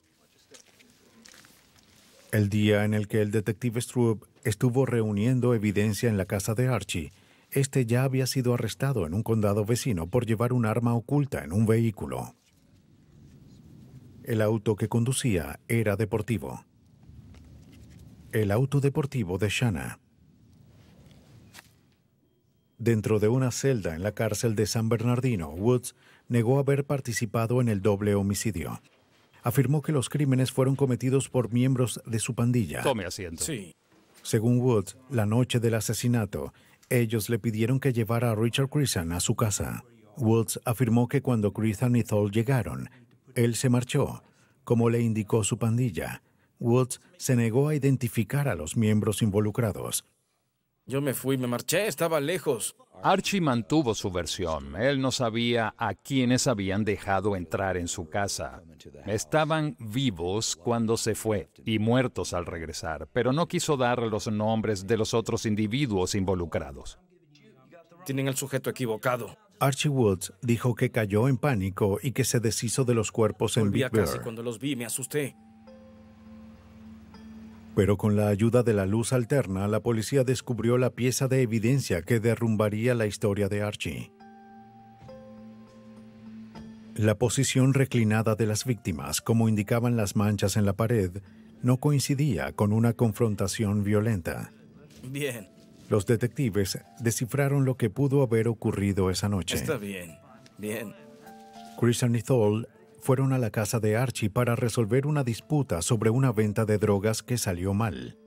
El día en el que el detective Stroop estuvo reuniendo evidencia en la casa de Archie, este ya había sido arrestado en un condado vecino por llevar un arma oculta en un vehículo. El auto que conducía era deportivo. El auto deportivo de Shanna. Dentro de una celda en la cárcel de San Bernardino, Woods negó haber participado en el doble homicidio. Afirmó que los crímenes fueron cometidos por miembros de su pandilla. Tome asiento. Sí. Según Woods, la noche del asesinato, ellos le pidieron que llevara a Richard Grisham a su casa. Woods afirmó que cuando Grisham y Thole llegaron, él se marchó, como le indicó su pandilla. Woods se negó a identificar a los miembros involucrados. Yo me fui, me marché, estaba lejos. Archie mantuvo su versión. Él no sabía a quiénes habían dejado entrar en su casa. Estaban vivos cuando se fue y muertos al regresar, pero no quiso dar los nombres de los otros individuos involucrados. Tienen al sujeto equivocado. Archie Woods dijo que cayó en pánico y que se deshizo de los cuerpos en Big Bear. Casi cuando los vi, me asusté. Pero con la ayuda de la luz alterna, la policía descubrió la pieza de evidencia que derrumbaría la historia de Archie. La posición reclinada de las víctimas, como indicaban las manchas en la pared, no coincidía con una confrontación violenta. Bien. Los detectives descifraron lo que pudo haber ocurrido esa noche. Está bien. Bien. Christian y Thole fueron a la casa de Archie para resolver una disputa sobre una venta de drogas que salió mal.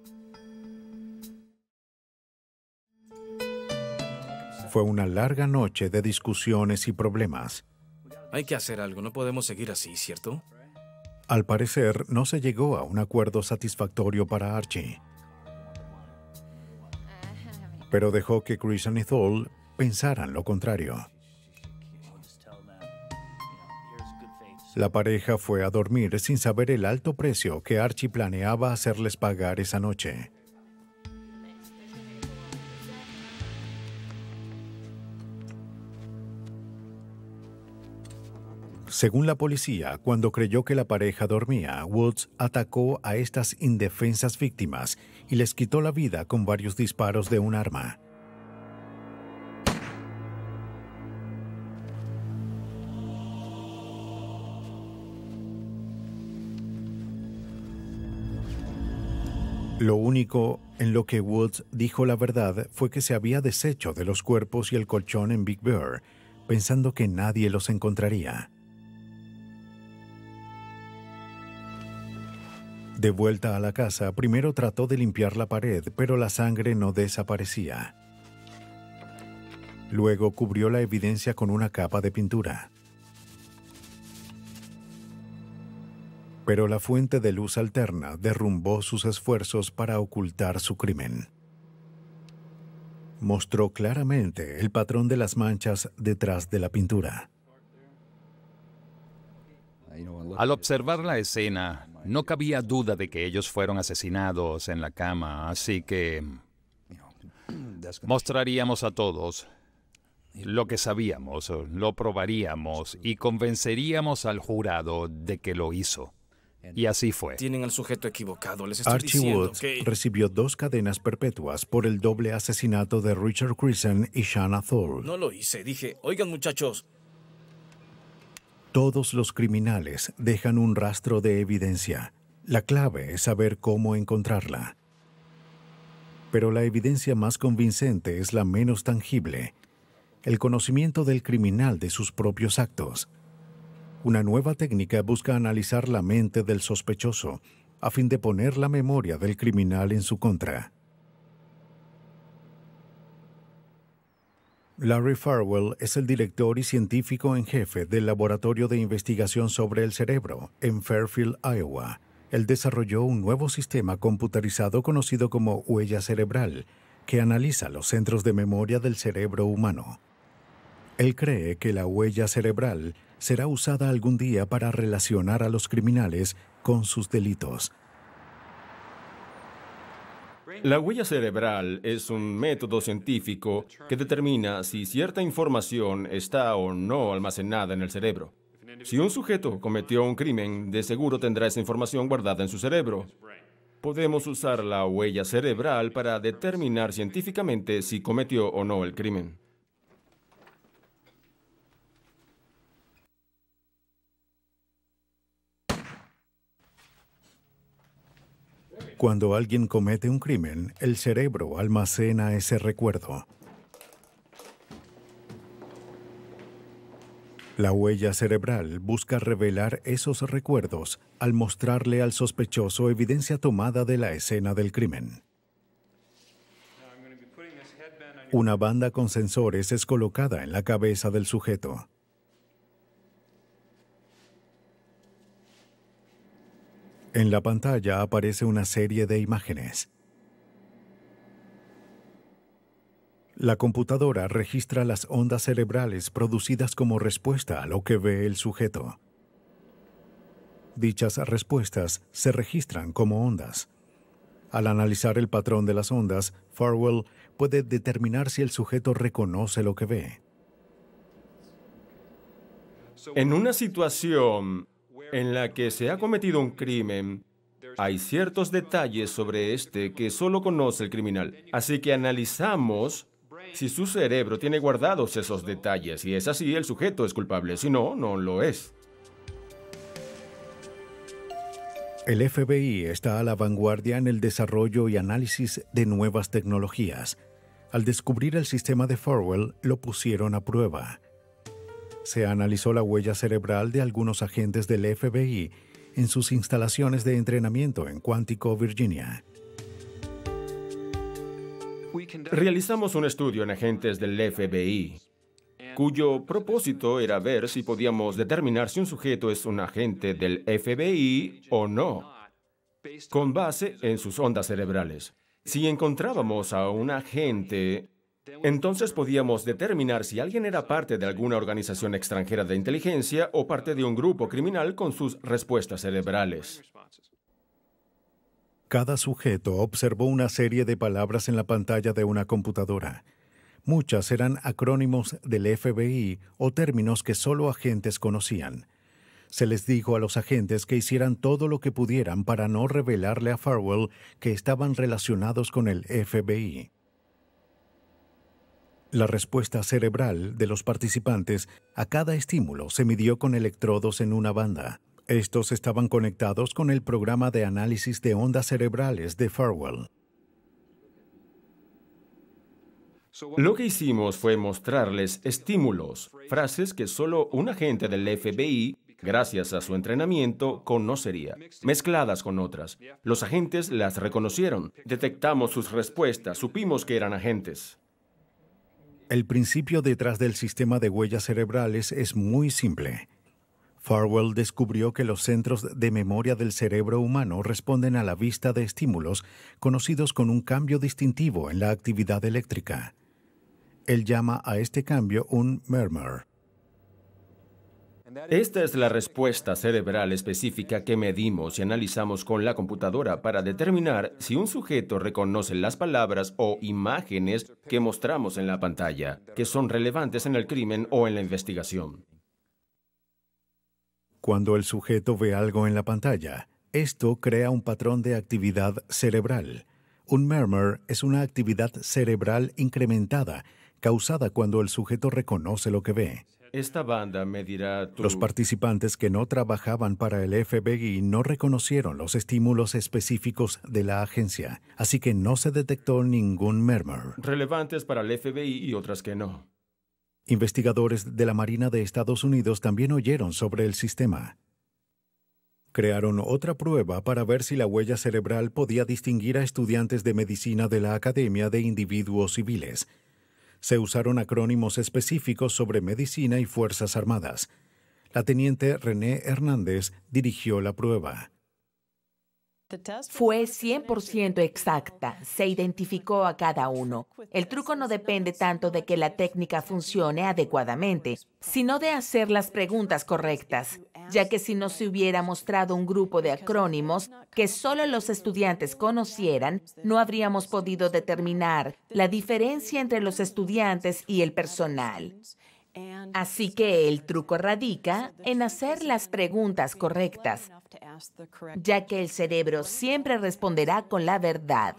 Fue una larga noche de discusiones y problemas. Hay que hacer algo, no podemos seguir así, ¿cierto? Al parecer, no se llegó a un acuerdo satisfactorio para Archie. Pero dejó que Christian y Thole pensaran lo contrario. La pareja fue a dormir sin saber el alto precio que Archie planeaba hacerles pagar esa noche. Según la policía, cuando creyó que la pareja dormía, Woods atacó a estas indefensas víctimas y les quitó la vida con varios disparos de un arma. Lo único en lo que Woods dijo la verdad fue que se había deshecho de los cuerpos y el colchón en Big Bear, pensando que nadie los encontraría. De vuelta a la casa, primero trató de limpiar la pared, pero la sangre no desaparecía. Luego cubrió la evidencia con una capa de pintura. Pero la fuente de luz alterna derrumbó sus esfuerzos para ocultar su crimen. Mostró claramente el patrón de las manchas detrás de la pintura. Al observar la escena, no cabía duda de que ellos fueron asesinados en la cama, así que mostraríamos a todos lo que sabíamos, lo probaríamos y convenceríamos al jurado de que lo hizo. Y así fue. Tienen al sujeto equivocado, les estoy Archie diciendo Woods que... recibió 2 cadenas perpetuas por el doble asesinato de Richard Christian y Shanna Thole. No lo hice, dije, oigan muchachos. Todos los criminales dejan un rastro de evidencia. La clave es saber cómo encontrarla. Pero la evidencia más convincente es la menos tangible: el conocimiento del criminal de sus propios actos. Una nueva técnica busca analizar la mente del sospechoso a fin de poner la memoria del criminal en su contra. Larry Farwell es el director y científico en jefe del Laboratorio de Investigación sobre el Cerebro en Fairfield, Iowa. Él desarrolló un nuevo sistema computarizado conocido como huella cerebral, que analiza los centros de memoria del cerebro humano. Él cree que la huella cerebral será usada algún día para relacionar a los criminales con sus delitos. La huella cerebral es un método científico que determina si cierta información está o no almacenada en el cerebro. Si un sujeto cometió un crimen, de seguro tendrá esa información guardada en su cerebro. Podemos usar la huella cerebral para determinar científicamente si cometió o no el crimen. Cuando alguien comete un crimen, el cerebro almacena ese recuerdo. La huella cerebral busca revelar esos recuerdos al mostrarle al sospechoso evidencia tomada de la escena del crimen. Una banda con sensores es colocada en la cabeza del sujeto. En la pantalla aparece una serie de imágenes. La computadora registra las ondas cerebrales producidas como respuesta a lo que ve el sujeto. Dichas respuestas se registran como ondas. Al analizar el patrón de las ondas, Farwell puede determinar si el sujeto reconoce lo que ve. En una situación en la que se ha cometido un crimen, hay ciertos detalles sobre este que solo conoce el criminal. Así que analizamos si su cerebro tiene guardados esos detalles. Si es así, el sujeto es culpable. Si no, no lo es. El FBI está a la vanguardia en el desarrollo y análisis de nuevas tecnologías. Al descubrir el sistema de Farwell, lo pusieron a prueba. Se analizó la huella cerebral de algunos agentes del FBI en sus instalaciones de entrenamiento en Quantico, Virginia. Realizamos un estudio en agentes del FBI, cuyo propósito era ver si podíamos determinar si un sujeto es un agente del FBI o no, con base en sus ondas cerebrales. Si encontrábamos a un agente, entonces podíamos determinar si alguien era parte de alguna organización extranjera de inteligencia o parte de un grupo criminal con sus respuestas cerebrales. Cada sujeto observó una serie de palabras en la pantalla de una computadora. Muchas eran acrónimos del FBI o términos que solo agentes conocían. Se les dijo a los agentes que hicieran todo lo que pudieran para no revelarle a Farwell que estaban relacionados con el FBI. La respuesta cerebral de los participantes a cada estímulo se midió con electrodos en una banda. Estos estaban conectados con el programa de análisis de ondas cerebrales de Farwell. Lo que hicimos fue mostrarles estímulos, frases que solo un agente del FBI, gracias a su entrenamiento, conocería, mezcladas con otras. Los agentes las reconocieron, detectamos sus respuestas, supimos que eran agentes. El principio detrás del sistema de huellas cerebrales es muy simple. Farwell descubrió que los centros de memoria del cerebro humano responden a la vista de estímulos conocidos con un cambio distintivo en la actividad eléctrica. Él llama a este cambio un murmur. Esta es la respuesta cerebral específica que medimos y analizamos con la computadora para determinar si un sujeto reconoce las palabras o imágenes que mostramos en la pantalla, que son relevantes en el crimen o en la investigación. Cuando el sujeto ve algo en la pantalla, esto crea un patrón de actividad cerebral. Un murmur es una actividad cerebral incrementada, causada cuando el sujeto reconoce lo que ve. Esta banda medirá Los participantes que no trabajaban para el FBI no reconocieron los estímulos específicos de la agencia, así que no se detectó ningún murmur. Relevantes para el FBI y otras que no. Investigadores de la Marina de Estados Unidos también oyeron sobre el sistema. Crearon otra prueba para ver si la huella cerebral podía distinguir a estudiantes de medicina de la Academia de Individuos Civiles. Se usaron acrónimos específicos sobre medicina y Fuerzas Armadas. La teniente René Hernández dirigió la prueba. Fue 100% exacta. Se identificó a cada uno. El truco no depende tanto de que la técnica funcione adecuadamente, sino de hacer las preguntas correctas, ya que si no se hubiera mostrado un grupo de acrónimos que solo los estudiantes conocieran, no habríamos podido determinar la diferencia entre los estudiantes y el personal. Así que el truco radica en hacer las preguntas correctas, ya que el cerebro siempre responderá con la verdad.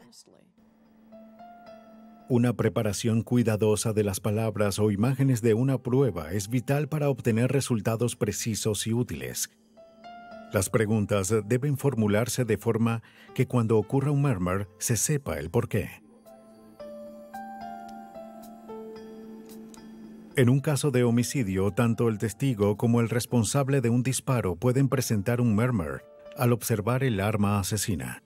Una preparación cuidadosa de las palabras o imágenes de una prueba es vital para obtener resultados precisos y útiles. Las preguntas deben formularse de forma que cuando ocurra un murmur se sepa el porqué. En un caso de homicidio, tanto el testigo como el responsable de un disparo pueden presentar un murmur al observar el arma asesina.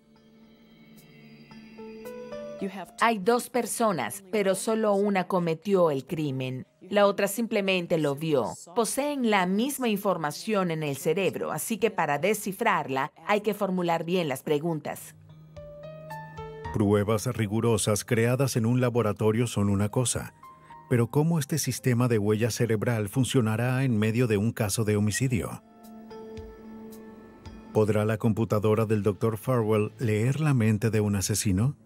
Hay dos personas, pero solo una cometió el crimen. La otra simplemente lo vio. Poseen la misma información en el cerebro, así que para descifrarla hay que formular bien las preguntas. Pruebas rigurosas creadas en un laboratorio son una cosa, pero ¿cómo este sistema de huella cerebral funcionará en medio de un caso de homicidio? ¿Podrá la computadora del Dr. Farwell leer la mente de un asesino?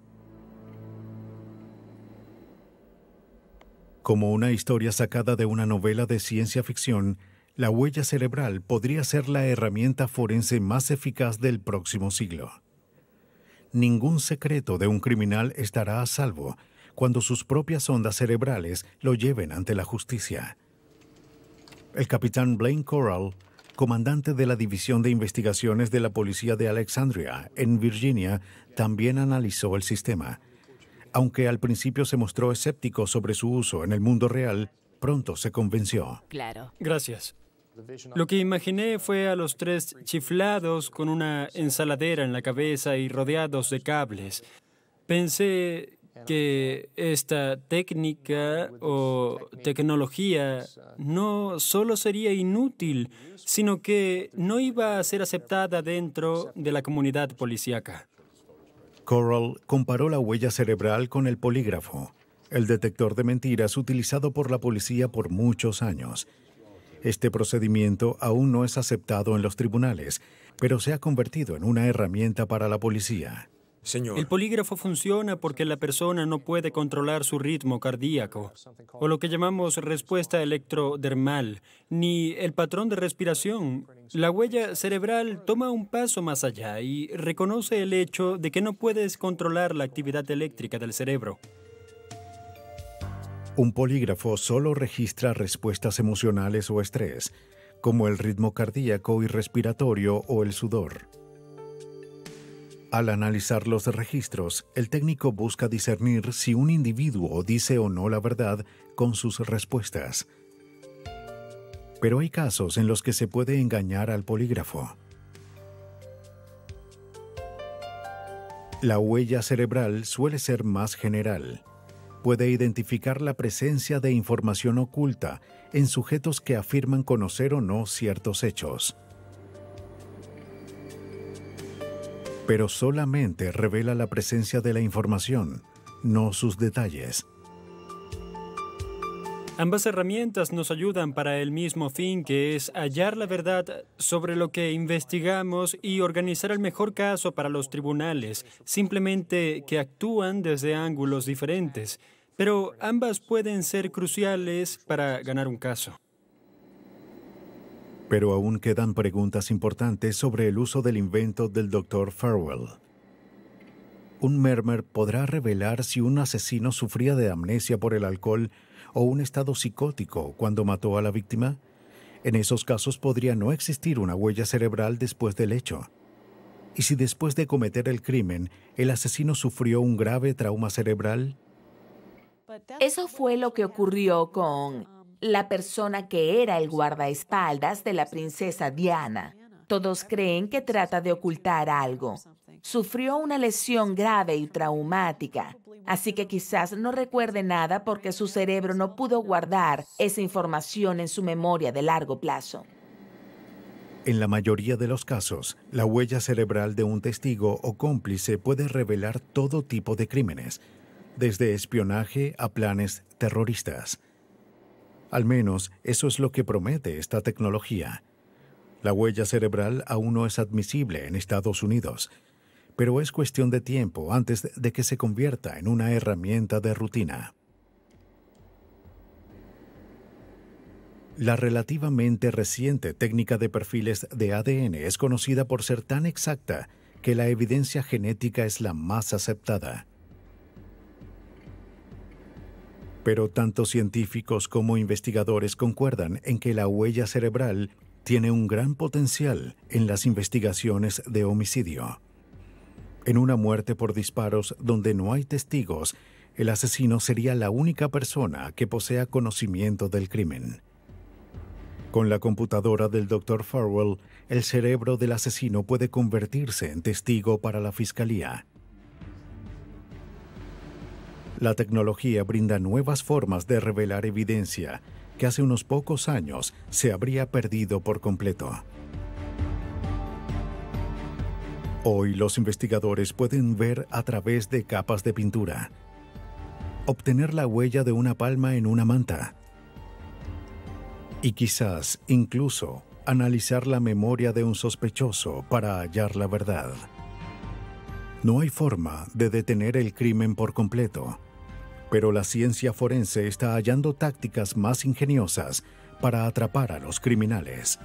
Como una historia sacada de una novela de ciencia ficción, la huella cerebral podría ser la herramienta forense más eficaz del próximo siglo. Ningún secreto de un criminal estará a salvo cuando sus propias ondas cerebrales lo lleven ante la justicia. El capitán Blaine Corral, comandante de la División de Investigaciones de la Policía de Alexandria, en Virginia, también analizó el sistema. Aunque al principio se mostró escéptico sobre su uso en el mundo real, pronto se convenció. Claro. Gracias. Lo que imaginé fue a los tres chiflados con una ensaladera en la cabeza y rodeados de cables. Pensé que esta técnica o tecnología no solo sería inútil, sino que no iba a ser aceptada dentro de la comunidad policíaca. Corral comparó la huella cerebral con el polígrafo, el detector de mentiras utilizado por la policía por muchos años. Este procedimiento aún no es aceptado en los tribunales, pero se ha convertido en una herramienta para la policía. Señor. El polígrafo funciona porque la persona no puede controlar su ritmo cardíaco, o lo que llamamos respuesta electrodermal, ni el patrón de respiración. La huella cerebral toma un paso más allá y reconoce el hecho de que no puedes controlar la actividad eléctrica del cerebro. Un polígrafo solo registra respuestas emocionales o estrés, como el ritmo cardíaco y respiratorio o el sudor. Al analizar los registros, el técnico busca discernir si un individuo dice o no la verdad con sus respuestas. Pero hay casos en los que se puede engañar al polígrafo. La huella cerebral suele ser más general. Puede identificar la presencia de información oculta en sujetos que afirman conocer o no ciertos hechos. Pero solamente revela la presencia de la información, no sus detalles. Ambas herramientas nos ayudan para el mismo fin, que es hallar la verdad sobre lo que investigamos y organizar el mejor caso para los tribunales, simplemente que actúan desde ángulos diferentes. Pero ambas pueden ser cruciales para ganar un caso. Pero aún quedan preguntas importantes sobre el uso del invento del Dr. Farwell. ¿Un Mermer podrá revelar si un asesino sufría de amnesia por el alcohol o un estado psicótico cuando mató a la víctima? En esos casos podría no existir una huella cerebral después del hecho. ¿Y si después de cometer el crimen, el asesino sufrió un grave trauma cerebral? Eso fue lo que ocurrió con la persona que era el guardaespaldas de la princesa Diana. Todos creen que trata de ocultar algo. Sufrió una lesión grave y traumática, así que quizás no recuerde nada porque su cerebro no pudo guardar esa información en su memoria de largo plazo. En la mayoría de los casos, la huella cerebral de un testigo o cómplice puede revelar todo tipo de crímenes, desde espionaje a planes terroristas. Al menos eso es lo que promete esta tecnología. La huella cerebral aún no es admisible en Estados Unidos, pero es cuestión de tiempo antes de que se convierta en una herramienta de rutina. La relativamente reciente técnica de perfiles de ADN es conocida por ser tan exacta que la evidencia genética es la más aceptada. Pero tanto científicos como investigadores concuerdan en que la huella cerebral tiene un gran potencial en las investigaciones de homicidio. En una muerte por disparos donde no hay testigos, el asesino sería la única persona que posea conocimiento del crimen. Con la computadora del Dr. Farwell, el cerebro del asesino puede convertirse en testigo para la fiscalía. La tecnología brinda nuevas formas de revelar evidencia que hace unos pocos años se habría perdido por completo. Hoy los investigadores pueden ver a través de capas de pintura, obtener la huella de una palma en una manta y quizás incluso analizar la memoria de un sospechoso para hallar la verdad. No hay forma de detener el crimen por completo, pero la ciencia forense está hallando tácticas más ingeniosas para atrapar a los criminales.